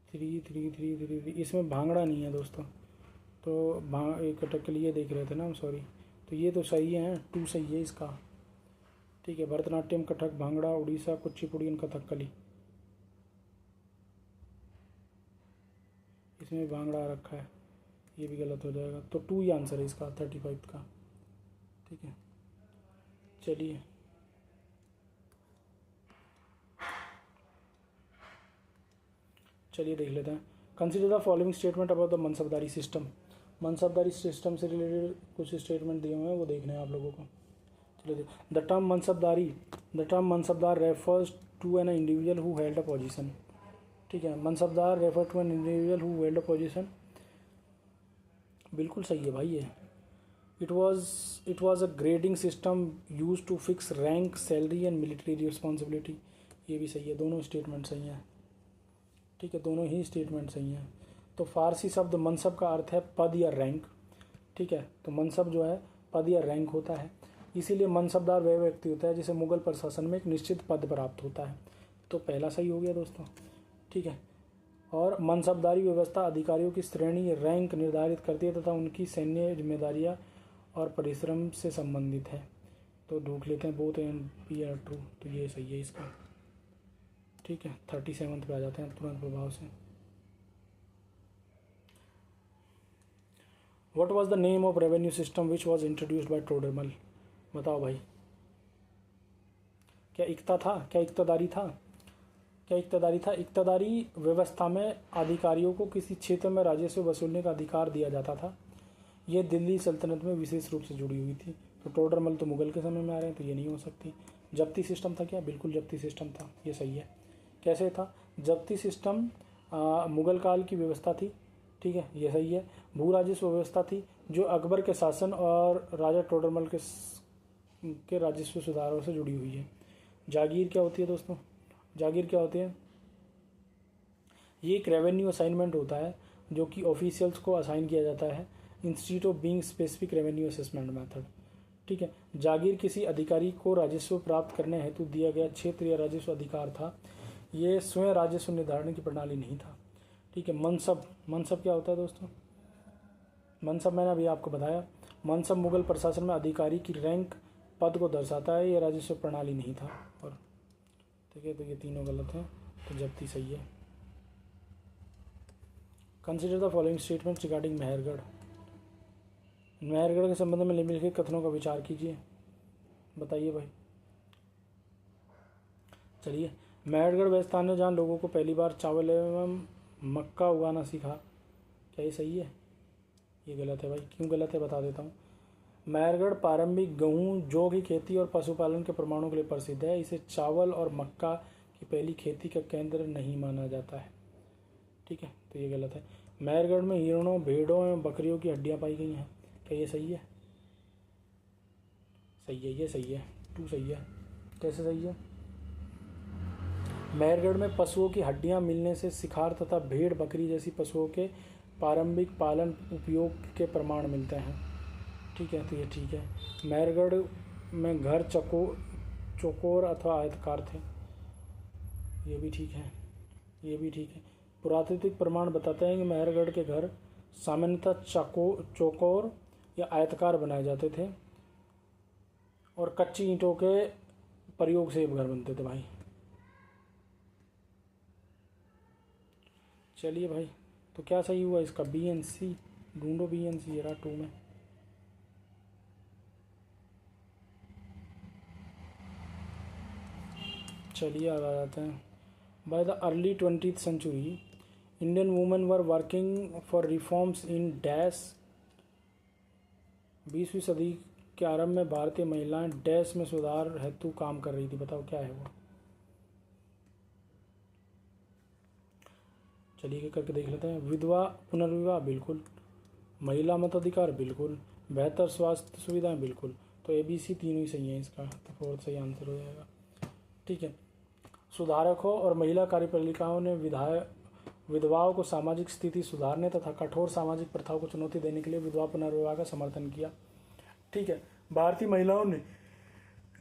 थ्री, इसमें भांगड़ा नहीं है दोस्तों। तो कथकली ये देख रहे थे ना हम, सॉरी। तो ये तो सही है, 2 सही है इसका। ठीक है, भरतनाट्यम, कथक, भांगड़ा, उड़ीसा, कुचिपुड़ी एंड कथकली। इसमें भांगड़ा रखा है, ये भी गलत हो जाएगा। तो 2 ही आंसर है इसका 35 का। ठीक है, चलिए चलिए देख लेते हैं। Consider the following statement about the मनसबदारी system. मनसबदारी system से रिलेटेड कुछ स्टेटमेंट दिए हुए हैं, वो देखने हैं आप लोगों को। चलिए, the term mansabdar refers to an individual who held a position. ठीक है, mansabdar refer to an individual who held a position, बिल्कुल सही है भाई ये। It was a grading system use to fix rank, salary and military responsibility. ये भी सही है, दोनों स्टेटमेंट सही हैं। ठीक है, दोनों ही स्टेटमेंट सही हैं। तो फारसी शब्द मनसब का अर्थ है पद या रैंक। ठीक है, तो मनसब जो है पद या रैंक होता है, इसीलिए मनसबदार वह व्यक्ति होता है जिसे मुगल प्रशासन में एक निश्चित पद प्राप्त होता है। तो पहला सही हो गया दोस्तों। ठीक है, और मनसबदारी व्यवस्था अधिकारियों की श्रेणी, रैंक निर्धारित करती है तथा उनकी सैन्य जिम्मेदारियां और परिश्रम से संबंधित है। तो ढूंढ लेते हैं both and B are true, तो ये सही है इसका। ठीक है, 37 पे आ जाते हैं तुरंत प्रभाव से। What was the name of revenue system which was introduced by Todarmal. बताओ भाई, क्या इक्ता था, क्या इक्तदारी था, क्या इक्तदारी था? इक्तदारी व्यवस्था में अधिकारियों को किसी क्षेत्र में राजस्व वसूलने का अधिकार दिया जाता था। यह दिल्ली सल्तनत में विशेष रूप से जुड़ी हुई थी। तो टोडरमल तो मुगल के समय में आ रहे हैं, तो ये नहीं हो सकती। जब्ती सिस्टम था क्या? बिल्कुल जब्ती सिस्टम था, ये सही है। कैसे था? जब्ती सिस्टम मुगल काल की व्यवस्था थी। ठीक है, ये सही है। भू राजस्व व्यवस्था थी जो अकबर के शासन और राजा टोडरमल के राजस्व सुधारों से जुड़ी हुई है। जागीर क्या होती है दोस्तों? जागीर क्या होती है? ये एक रेवेन्यू असाइनमेंट होता है जो कि ऑफिशियल्स को असाइन किया जाता है institute of being specific revenue assessment method. ठीक है, जागीर किसी अधिकारी को राजस्व प्राप्त करने हेतु दिया गया क्षेत्र या राजस्व अधिकार था। ये स्वयं राजस्व निर्धारण की प्रणाली नहीं था। ठीक है, मनसब क्या होता है दोस्तों? मनसब मैंने अभी आपको बताया। मनसब मुगल प्रशासन में अधिकारी की रैंक, पद को दर्शाता है। ये राजस्व प्रणाली नहीं था। और ठीक है, तो ये तीनों गलत हैं, तो जब्ती सही है। Consider the following statement regarding Mehrgarh. Mehrgarh के संबंध में निम्नलिखित कथनों का विचार कीजिए। बताइए भाई। चलिए, मेहरगढ़ वह स्थान है जहाँ लोगों को पहली बार चावल एवं मक्का उगाना सीखा। क्या ये सही है? ये गलत है भाई। क्यों गलत है बता देता हूँ। मेहरगढ़ प्रारंभिक गेहूँ, जौ की खेती और पशुपालन के प्रमाणों के लिए प्रसिद्ध है। इसे चावल और मक्का की पहली खेती का केंद्र नहीं माना जाता है। ठीक है, तो ये गलत है। मेहरगढ़ में हिरणों, भेड़ों एवं बकरियों की हड्डियाँ पाई गई हैं। क्या ये सही है? सही है, ये सही है। 2 सही है। कैसे सही है? मेहरगढ़ में पशुओं की हड्डियां मिलने से शिकार तथा भेड़ बकरी जैसी पशुओं के प्रारंभिक पालन उपयोग के प्रमाण मिलते हैं। ठीक है, तो ये ठीक है। मेहरगढ़ में घर चौकोर अथवा आयताकार थे। ये भी ठीक है, ये भी ठीक है। पुरातात्विक प्रमाण बताते हैं कि मेहरगढ़ के घर सामान्यतः चौकोर या आयताकार बनाए जाते थे और कच्ची ईंटों के प्रयोग से घर बनते थे भाई। चलिए भाई, तो क्या सही हुआ इसका? बी एन सी ढूंढो। बी एन सी रहा 2 में। चलिए आ जाते हैं। By the early 20th century Indian women were working for reforms in dash. 20वीं सदी के आरंभ में भारतीय महिलाएं डैश में सुधार हेतु काम कर रही थी। बताओ क्या है वो? चलिए करके देख लेते हैं। विधवा पुनर्विवाह बिल्कुल, महिला मताधिकार बिल्कुल, बेहतर स्वास्थ्य सुविधाएं बिल्कुल। तो ABC तीनों ही सही है इसका, तो 4th सही आंसर हो जाएगा। ठीक है, सुधारकों और महिला कार्यपालिकाओं ने विधवाओं को सामाजिक स्थिति सुधारने तथा कठोर सामाजिक प्रथाओं को चुनौती देने के लिए विधवा पुनर्विवाह का समर्थन किया। ठीक है, भारतीय महिलाओं ने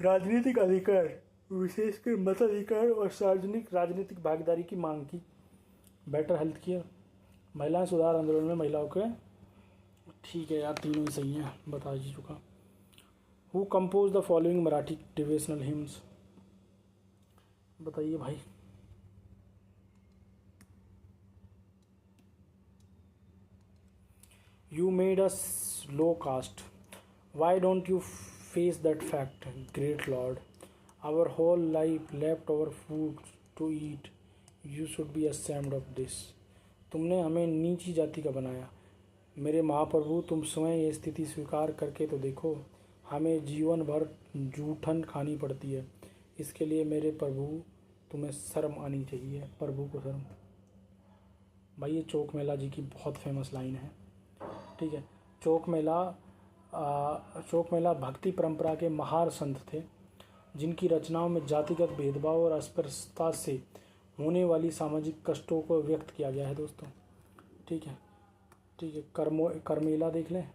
राजनीतिक अधिकार, विशेषकर मताधिकार और सार्वजनिक राजनीतिक भागीदारी की मांग की। बेटर हेल्थ केयर, महिलाएं सुधार आंदोलन में महिलाओं के। ठीक है यार, तीनों ही सही हैं, बता ही चुका। Who compose the following Marathi devotional hymns. बताइए भाई। You made us low caste. Why don't you face that fact, great Lord? Our whole life left our food to eat. You should be ashamed of this. तुमने हमें नीची जाति का बनाया। मेरे महाप्रभु, तुम स्वयं ये स्थिति स्वीकार करके तो देखो। हमें जीवन भर जूठन खानी पड़ती है। इसके लिए मेरे प्रभु तुम्हें शर्म आनी चाहिए। प्रभु को शर्म। भाई ये चौक मेला जी की बहुत फेमस लाइन है। ठीक है। चौक मेला भक्ति परंपरा के महार संत थे, जिनकी रचनाओं में जातिगत भेदभाव और अस्पृश्यता से होने वाली सामाजिक कष्टों को व्यक्त किया गया है दोस्तों। ठीक है। ठीक है। करमेला देख लें।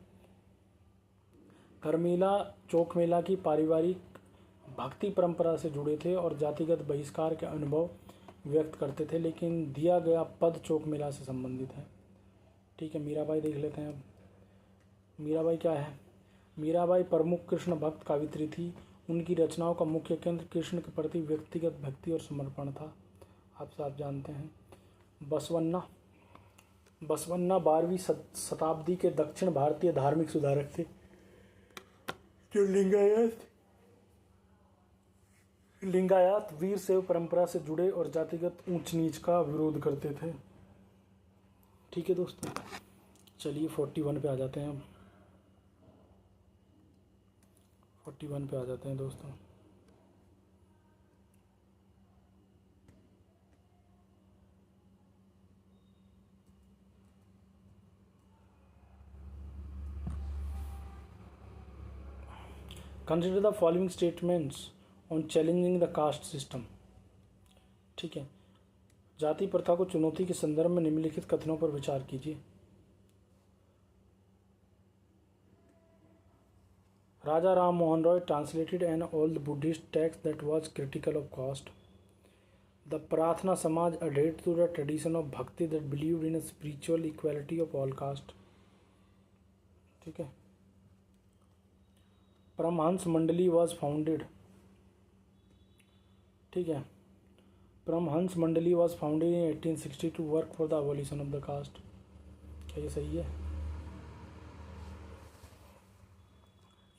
करमेला चौक मेला की पारिवारिक भक्ति परंपरा से जुड़े थे और जातिगत बहिष्कार के अनुभव व्यक्त करते थे, लेकिन दिया गया पद चौक मेला से संबंधित है। ठीक है। मीराबाई देख लेते हैं अब। मीराबाई क्या है? मीराबाई प्रमुख कृष्ण भक्त कवित्री थी। उनकी रचनाओं का मुख्य केंद्र कृष्ण के प्रति व्यक्तिगत भक्ति और समर्पण था। आप सब जानते हैं। बसवन्ना 12वीं शताब्दी के दक्षिण भारतीय धार्मिक सुधारक थे, जो लिंगायत वीरशैव परंपरा से जुड़े और जातिगत ऊंच नीच का विरोध करते थे। ठीक है दोस्तों, चलिए 41 पे आ जाते हैं। अब 41 पे आ जाते हैं दोस्तों। Consider the following statements on challenging the caste system. ठीक है। जाति प्रथा को चुनौती के संदर्भ में निम्नलिखित कथनों पर विचार कीजिए। Raja Ram Mohan Roy translated an old Buddhist text that was critical of caste. The Prarthana Samaj adhered to the tradition of bhakti that believed in a spiritual equality of all caste। ठीक है। Paramahansa Mandali was founded. ठीक है। Paramahansa Mandali was founded in 1860 to work for the abolition of the caste. क्या ये सही है?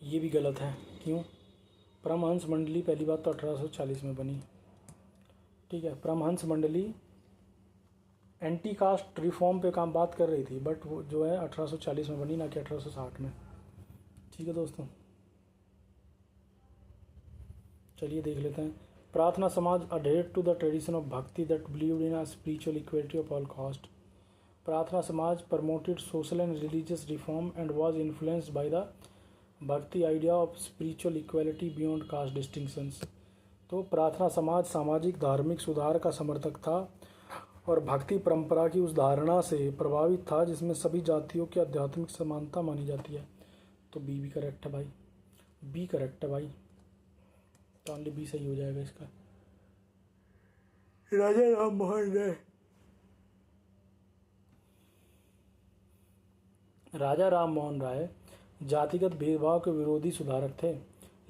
ये भी गलत है। क्यों? परमहंस मंडली पहली बात तो 1840 में बनी। ठीक है। परमहंस मंडली एंटी कास्ट रिफॉर्म पे काम बात कर रही थी, बट वो जो है 1840 में बनी, ना कि 1860 में। ठीक है दोस्तों, चलिए देख लेते हैं। प्रार्थना Samaj adhered to the tradition of bhakti that believed in a spiritual equality of all caste। प्रार्थना समाज promoted social and religious reform and was influenced by the bhakti idea of spiritual equality beyond caste distinctions। तो प्रार्थना समाज सामाजिक धार्मिक सुधार का समर्थक था और भक्ति परंपरा की उस धारणा से प्रभावित था जिसमें सभी जातियों की आध्यात्मिक समानता मानी जाती है। तो बी भी करेक्ट है भाई। बी करेक्ट है भाई। तो ओनली बी सही हो जाएगा इसका। राजा राम मोहन राय। राजा राम मोहन राय जातिगत भेदभाव के विरोधी सुधारक थे,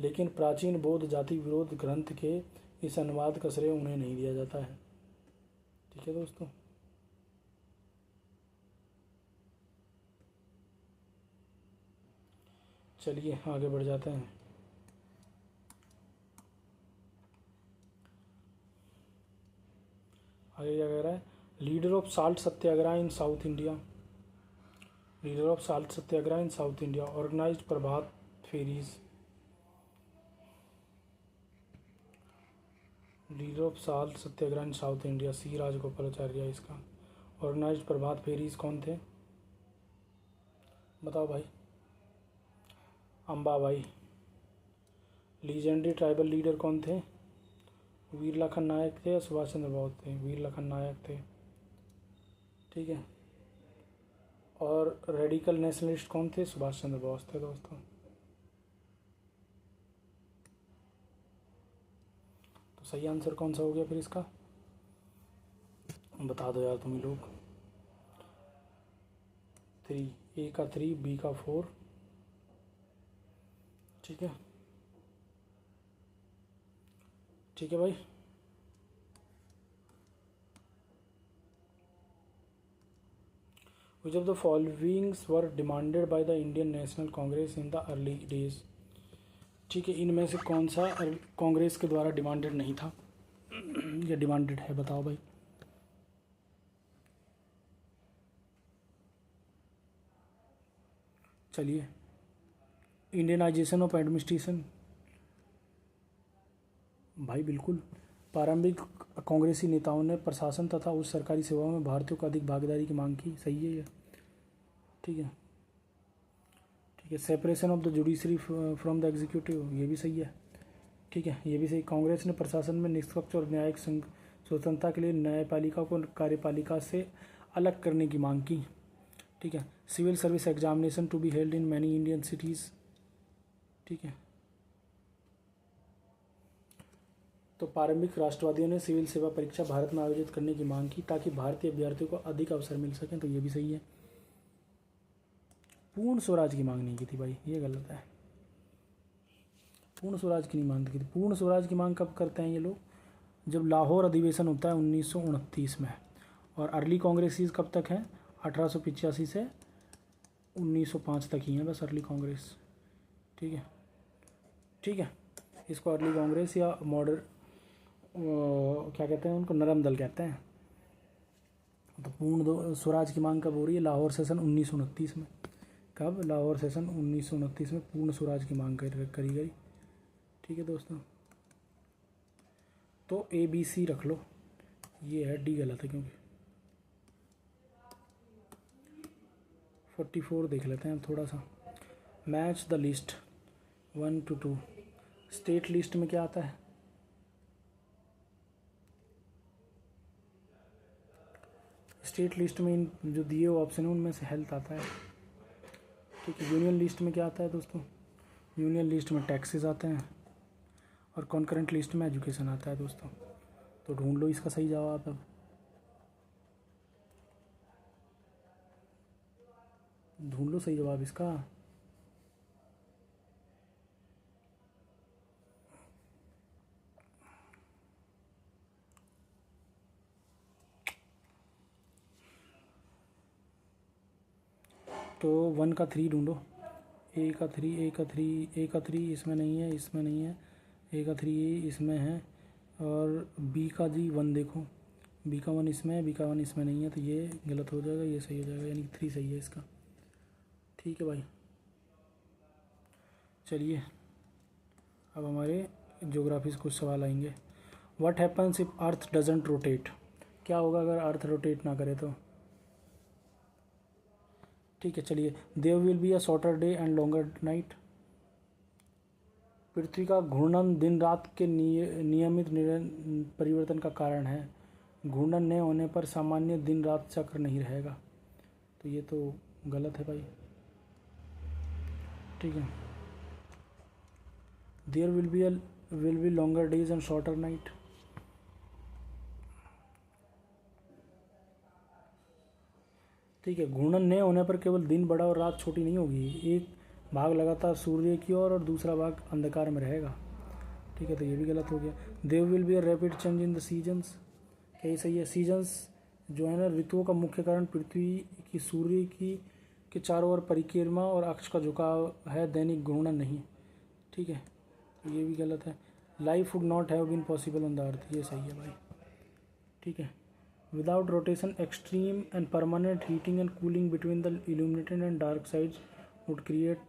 लेकिन प्राचीन बौद्ध जाति विरोध ग्रंथ के इस अनुवाद का श्रेय उन्हें नहीं दिया जाता है। ठीक है दोस्तों, चलिए आगे बढ़ जाते हैं। आगे क्या कह रहा है? Leader of salt Satyagraha in south India. Leader of salt Satyagraha in south India organized prabhat pheris. Leader of salt Satyagraha in south India C Rajagopalachari इसका। ऑर्गेनाइज्ड प्रभात फेरीज कौन थे? बताओ भाई। अंबाबाई। लीजेंडरी ट्राइबल लीडर कौन थे? वीर लखन नायक थे या सुभाष चंद्र बोस थे? वीर लखन नायक थे। ठीक है। और रेडिकल नेशनलिस्ट कौन थे? सुभाष चंद्र बोस थे दोस्तों। तो सही आंसर कौन सा हो गया फिर इसका? बता दो यार तुम लोग। 3, ए का 3, बी का 4। ठीक है। ठीक है भाई। Which of the followings were demanded by the Indian National Congress in the early days? ठीक है, इनमें से कौन सा कांग्रेस के द्वारा डिमांडेड नहीं था या डिमांडेड है? बताओ भाई। चलिए, इंडियनाइजेशन ऑफ एडमिनिस्ट्रेशन, भाई बिल्कुल। प्रारंभिक कांग्रेसी नेताओं ने प्रशासन तथा उच्च सरकारी सेवाओं में भारतीयों को अधिक भागीदारी की मांग की, सही है ये, ठीक है। ठीक है, separation of the judiciary from the executive, ये भी सही है, ठीक है, ये भी सही। कांग्रेस ने प्रशासन में निष्पक्ष और न्यायिक स्वतंत्रता के लिए न्यायपालिका को कार्यपालिका से अलग करने की मांग की, ठीक है। Civil service examination to be held in many Indian cities, ठीक है। तो प्रारंभिक राष्ट्रवादियों ने सिविल सेवा परीक्षा भारत में आयोजित करने की मांग की ताकि भारतीय अभ्यर्थियों को अधिक अवसर मिल सकें, तो ये भी सही है। पूर्ण स्वराज की मांग नहीं की थी भाई, ये गलत है। पूर्ण स्वराज की नहीं मांग की थी। पूर्ण स्वराज की मांग कब करते हैं ये लोग? जब लाहौर अधिवेशन होता है 1929 में। और अर्ली कांग्रेसीज कब तक हैं? 1885 से 1905 तक ही हैं बस अर्ली कांग्रेस, ठीक है, ठीक है। इसको अर्ली कांग्रेस या मॉडर्न क्या कहते हैं उनको, नरम दल कहते हैं। तो पूर्ण स्वराज की मांग कब हो रही है? लाहौर सेशन 1929 में। कब? लाहौर सेशन 1929 में पूर्ण स्वराज की मांग करी गई, ठीक है दोस्तों। तो ABC रख लो, ये है, D गलत है क्योंकि 44 देख लेते हैं थोड़ा सा। Match the list 1 to 2। State list में क्या आता है? स्टेट लिस्ट में इन जो दिए हुए ऑप्शन है उनमें से हेल्थ आता है, ठीक है। यूनियन लिस्ट में क्या आता है दोस्तों? यूनियन लिस्ट में टैक्सेस आते हैं और कॉन्करेंट लिस्ट में एजुकेशन आता है दोस्तों। तो ढूंढ लो इसका सही जवाब अब, ढूंढ लो सही जवाब इसका। तो 1 का 3 ढूंढो। A का 3 इसमें नहीं है, इसमें नहीं है। A का 3 इसमें है और B का जी 1 देखो, B का 1 इसमें है, B का 1 इसमें नहीं है, तो ये गलत हो जाएगा, ये सही हो जाएगा, यानी 3 सही है इसका, ठीक है भाई। चलिए अब हमारे ज्योग्राफी से कुछ सवाल आएंगे। What happens if earth doesn't rotate? क्या होगा अगर अर्थ रोटेट ना करे तो? ठीक है, चलिए। There will be a shorter day and longer night. पृथ्वी का घूर्णन दिन रात के नियमित परिवर्तन का कारण है। घूर्णन न होने पर सामान्य दिन रात चक्र नहीं रहेगा, तो ये तो गलत है भाई, ठीक है। There will be longer days and shorter night. ठीक है, घूर्णन न होने पर केवल दिन बड़ा और रात छोटी नहीं होगी, एक भाग लगातार सूर्य की ओर और दूसरा भाग अंधकार में रहेगा, ठीक है, तो ये भी गलत हो गया। There will be a rapid change in the seasons, क्या ये सही है? सीजन्स जो है ना, ऋतुओं का मुख्य कारण पृथ्वी की सूर्य की के चारों ओर परिक्रमा और अक्ष का झुकाव है, दैनिक घूर्णन नहीं, ठीक है, तो ये भी गलत है। Life would not have been possible on the earth, ये सही है भाई, ठीक है। Without rotation, extreme and permanent heating and cooling between the illuminated and dark sides would create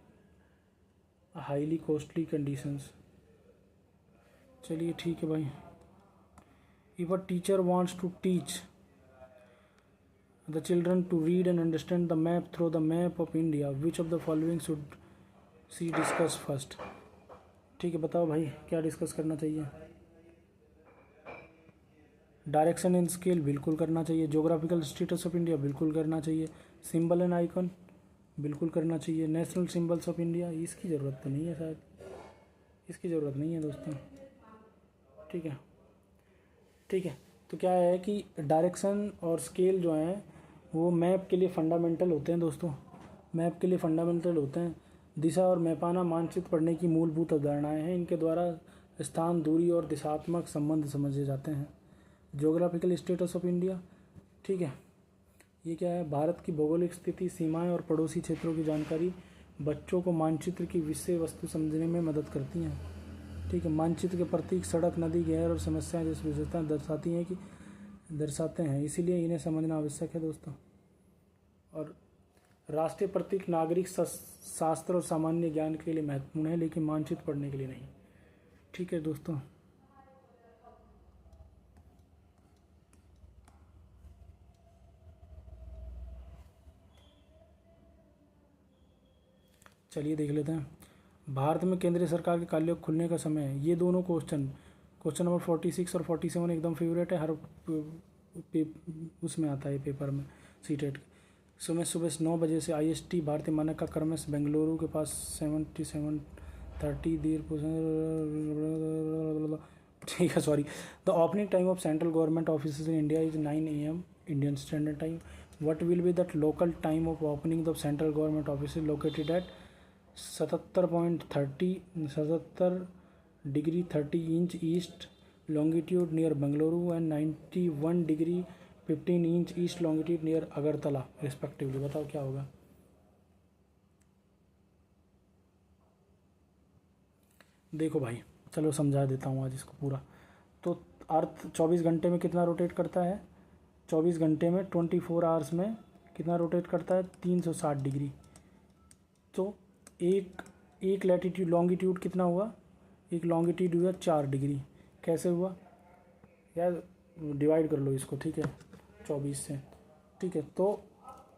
a highly costly conditions. चलिए ठीक है भाई। If a teacher wants to teach the children to read and understand the map through the map of India, which of the following should she discuss first? ठीक है, बताओ भाई क्या discuss करना चाहिए? डायरेक्शन इन स्केल बिल्कुल करना चाहिए। जोग्राफिकल स्टेटस ऑफ इंडिया बिल्कुल करना चाहिए। सिंबल एंड आइकन बिल्कुल करना चाहिए। नेशनल सिंबल्स ऑफ इंडिया इसकी ज़रूरत तो नहीं है, शायद इसकी ज़रूरत नहीं है दोस्तों, ठीक है, ठीक है। तो क्या है कि डायरेक्शन और स्केल जो हैं वो मैप के लिए फंडामेंटल होते हैं दोस्तों, मैप के लिए फंडामेंटल होते हैं। दिशा और मैपाना मानचित्र पढ़ने की मूलभूत अवधारणाएं हैं, इनके द्वारा स्थान, दूरी और दिशात्मक संबंध समझे जाते हैं। ज्योग्राफिकल स्टेटस ऑफ इंडिया, ठीक है, ये क्या है? भारत की भौगोलिक स्थिति, सीमाएं और पड़ोसी क्षेत्रों की जानकारी बच्चों को मानचित्र की विषय वस्तु समझने में मदद करती हैं, ठीक है। मानचित्र के प्रतीक सड़क, नदी, गैर और समस्याएं जैसी विशेषताएं दर्शाते हैं, इसीलिए इन्हें समझना आवश्यक है दोस्तों। और राष्ट्रीय प्रतीक नागरिक शास्त्र और सामान्य ज्ञान के लिए महत्वपूर्ण है, लेकिन मानचित्र पढ़ने के लिए नहीं। ठीक है दोस्तों, चलिए देख लेते हैं। भारत में केंद्रीय सरकार के कार्यालय खुलने का समय है। ये दोनों क्वेश्चन नंबर 46 और 47 एकदम फेवरेट है, हर उसमें आता है पेपर में, सीटेट। सुबह 9 बजे से IST भारतीय मानक का क्रमश बेंगलुरु के पास 77:30 देर। ठीक है, sorry. The opening time of central government office in India is 9 AM Indian standard time. What will be that local time of opening the central government office located at 77 degree 30 inch east longitude near Bengaluru and 91 degree 15 inch east longitude near Agartala respectively. बताओ क्या होगा। देखो भाई, चलो समझा देता हूँ आज इसको पूरा। तो अर्थ 24 घंटे में कितना रोटेट करता है? 24 घंटे में 24 आवर्स में कितना रोटेट करता है? 360 डिग्री। तो एक लैटिट्यूड लॉन्गिट्यूड कितना हुआ? एक लॉन्गिट्यूड हुआ 4 डिग्री। कैसे हुआ यार? डिवाइड कर लो इसको, ठीक है, 24 से। ठीक है, तो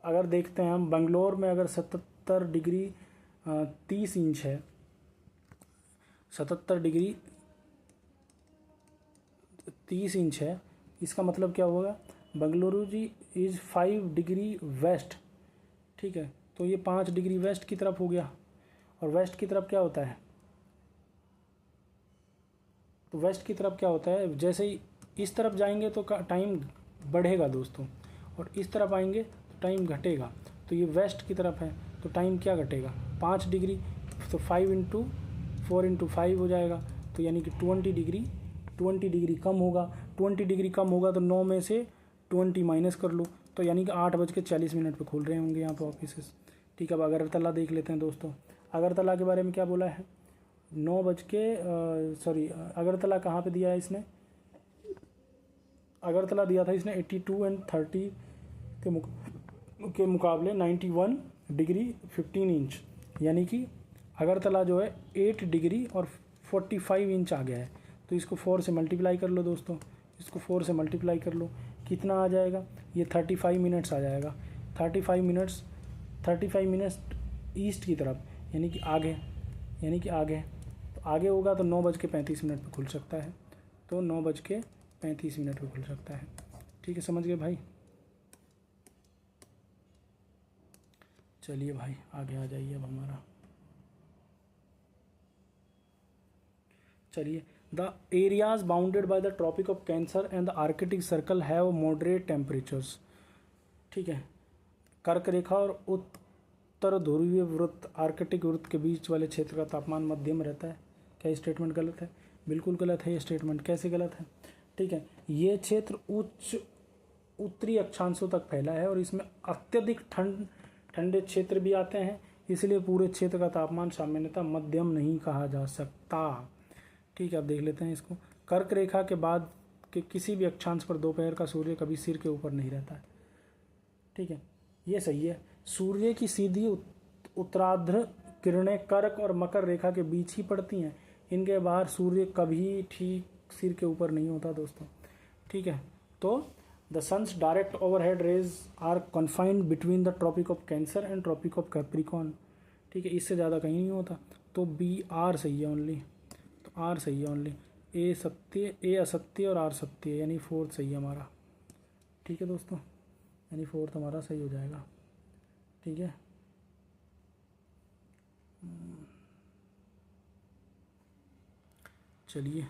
अगर देखते हैं हम बंगलोर में, अगर 77 डिग्री 30 इंच है, 77 डिग्री 30 इंच है, इसका मतलब क्या होगा? बेंगलुरु जी इज़ 5 डिग्री वेस्ट। ठीक है, तो ये 5 डिग्री वेस्ट की तरफ हो गया। और वेस्ट की तरफ क्या होता है? तो वेस्ट की तरफ क्या होता है? जैसे ही इस तरफ जाएंगे तो टाइम बढ़ेगा दोस्तों, और इस तरफ आएंगे तो टाइम घटेगा। तो ये वेस्ट की तरफ है, तो टाइम क्या घटेगा? 5 डिग्री, तो 5 × 4 × 5 हो जाएगा। तो यानी कि 20 डिग्री कम होगा। 20 डिग्री कम होगा तो 9 में से 20 माइनस कर लो, तो यानी कि 8:40 पे खुल रहे होंगे यहाँ पर ऑफिसेस। ठीक है, अब अगरतला देख लेते हैं दोस्तों। अगरतला के बारे में क्या बोला है? अगरतला कहाँ पे दिया है इसने? अगरतला दिया था इसने 82 और 30 के मुकाबले 91 डिग्री 15 इंच, यानी कि अगरतला जो है 8 डिग्री और 45 इंच आ गया है। तो इसको 4 से मल्टीप्लाई कर लो दोस्तों, इसको 4 से मल्टीप्लाई कर लो, कितना आ जाएगा? ये 35 मिनट्स आ जाएगा। 35 मिनट्स ईस्ट की तरफ, यानी कि आगे तो आगे होगा तो 9:35 पे खुल सकता है। तो 9:35 पे खुल सकता है। ठीक है, समझ गए भाई? चलिए भाई आगे आ जाइए अब हमारा। चलिए, the areas bounded by the Tropic of Cancer and the Arctic Circle have moderate temperatures. ठीक है, कर्क रेखा और उत्तर ध्रुवीय वृत्त आर्कटिक वृत्त के बीच वाले क्षेत्र का तापमान मध्यम रहता है। क्या स्टेटमेंट गलत है? बिल्कुल गलत है ये स्टेटमेंट। कैसे गलत है? ठीक है, ये क्षेत्र उत्तरी अक्षांशों तक फैला है और इसमें अत्यधिक ठंडे क्षेत्र भी आते हैं, इसलिए पूरे क्षेत्र का तापमान सामान्यतः मध्यम नहीं कहा जा सकता। ठीक है, अब देख लेते हैं इसको। कर्क रेखा के बाद के किसी भी अक्षांश पर दोपहर का सूर्य कभी सिर के ऊपर नहीं रहता है। ठीक है, ये सही है। सूर्य की सीधी उत्तरार्ध किरणें कर्क और मकर रेखा के बीच ही पड़ती हैं। इनके बाहर सूर्य कभी ठीक सिर के ऊपर नहीं होता दोस्तों। ठीक है, तो the sun's direct overhead rays are confined between the Tropic of Cancer and Tropic of Capricorn. ठीक है, इससे ज़्यादा कहीं नहीं होता। तो BR सही है ओनली, तो R सही है ओनली। ए असत्य और R सत्य है, यानी 4th सही है हमारा। ठीक है दोस्तों, यानी 4th हमारा सही हो जाएगा। ठीक है, चलिए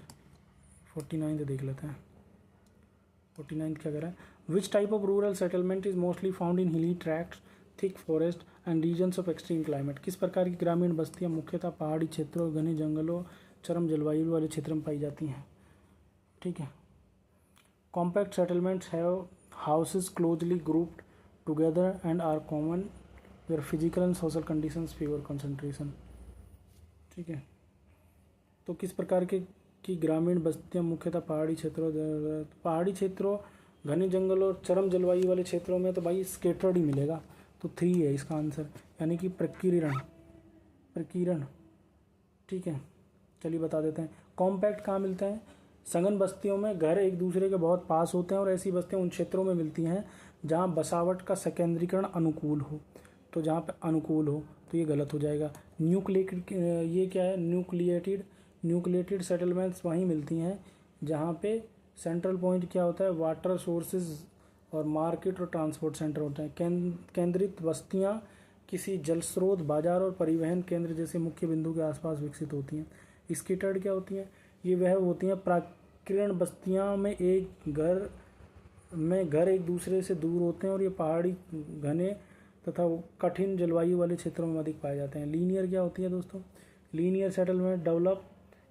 49 देख लेते हैं। 49 क्या कह रहा है? Which type of rural settlement is mostly found in hilly tracts, thick forest and regions of extreme climate. किस प्रकार की ग्रामीण बस्तियां मुख्यतः पहाड़ी क्षेत्रों, घने जंगलों, चरम जलवायु वाले क्षेत्रों में पाई जाती हैं? ठीक है, compact settlements have houses closely grouped together and are common where physical and social conditions favour concentration. ठीक है, तो किस प्रकार की ग्रामीण बस्तियां मुख्यतः पहाड़ी क्षेत्रों, घने जंगल और चरम जलवायु वाले क्षेत्रों में तो भाई स्केटर्ड ही मिलेगा। तो 3 है इसका आंसर, यानी कि प्रकीर्ण। प्रकीर्ण, ठीक है। चलिए बता देते हैं। कॉम्पैक्ट कहाँ मिलता है? सघन बस्तियों में घर एक दूसरे के बहुत पास होते हैं और ऐसी बस्तियाँ उन क्षेत्रों में मिलती हैं जहाँ बसावट का संकेंद्रीकरण अनुकूल हो। तो जहाँ पे अनुकूल हो तो ये गलत हो जाएगा। न्यूक्लिएटेड, ये क्या है? न्यूक्लिएटेड सेटलमेंट्स वहीं मिलती हैं जहाँ पे सेंट्रल पॉइंट क्या होता है? वाटर सोर्सेज और मार्केट और ट्रांसपोर्ट सेंटर होते हैं। केंद्रित बस्तियाँ किसी जल स्रोत, बाजार और परिवहन केंद्र जैसे मुख्य बिंदु के आसपास विकसित होती हैं। स्किटर्ड क्या होती हैं? ये वह होती हैं प्राकीर्ण बस्तियाँ में घर एक दूसरे से दूर होते हैं और ये पहाड़ी, घने तथा कठिन जलवायु वाले क्षेत्रों में अधिक पाए जाते हैं। लीनियर क्या होती है दोस्तों? Linear settlement develop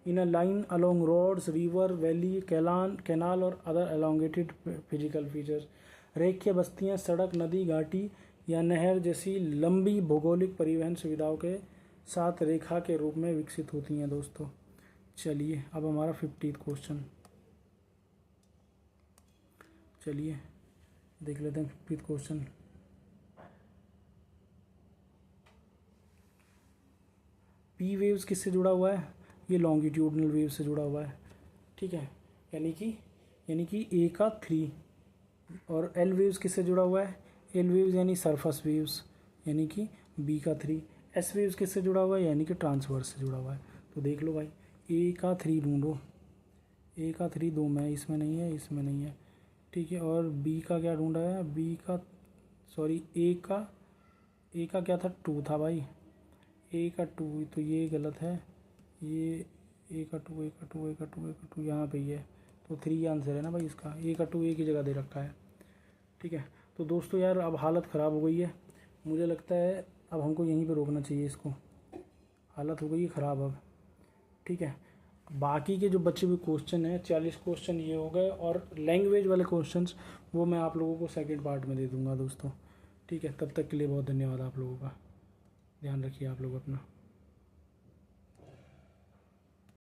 in a line along roads, river, valley, canal और अदर एलोंगेटेड फिजिकल फीचर्स। रेखीय बस्तियाँ सड़क, नदी, घाटी या नहर जैसी लंबी भौगोलिक परिवहन सुविधाओं के साथ रेखा के रूप में विकसित होती हैं दोस्तों। चलिए अब हमारा 50th क्वेश्चन, चलिए देख लेते हैं 50th क्वेश्चन। पी वेव्स किससे जुड़ा हुआ है? ये लॉन्गिट्यूडनल वेव से जुड़ा हुआ है, ठीक है। यानी कि ए का 3। और एल वेव्स किससे जुड़ा हुआ है? एल वेव्स यानी सरफेस वेव्स, यानी कि बी का 3। एस वेव्स किससे जुड़ा हुआ है? यानी कि ट्रांसवर्स से जुड़ा हुआ है। तो देख लो भाई, ए का 3 ढूंढो। ए का 3 2 में, इसमें नहीं है, इसमें नहीं है, ठीक है। और बी का क्या ढूंढा है? बी का, सॉरी, ए का क्या था? 2 था भाई। ए का 2, तो ये गलत है। ये ए का 2, ए का 2, ए का 2, ए का 2 यहाँ पे ही है। तो 3 आंसर है ना भाई इसका। ए का 2 एक ही जगह दे रखा है, ठीक है। तो दोस्तों यार अब हालत ख़राब हो गई है, मुझे लगता है अब हमको यहीं पे रोकना चाहिए इसको। हालत हो गई है ख़राब अब, ठीक है। बाकी के जो बचे हुए क्वेश्चन हैं, 40 क्वेश्चन ये हो गए, और लैंग्वेज वाले क्वेश्चंस वो मैं आप लोगों को सेकंड पार्ट में दे दूंगा दोस्तों, ठीक है। तब तक के लिए बहुत धन्यवाद आप लोगों का। ध्यान रखिए आप लोग अपना।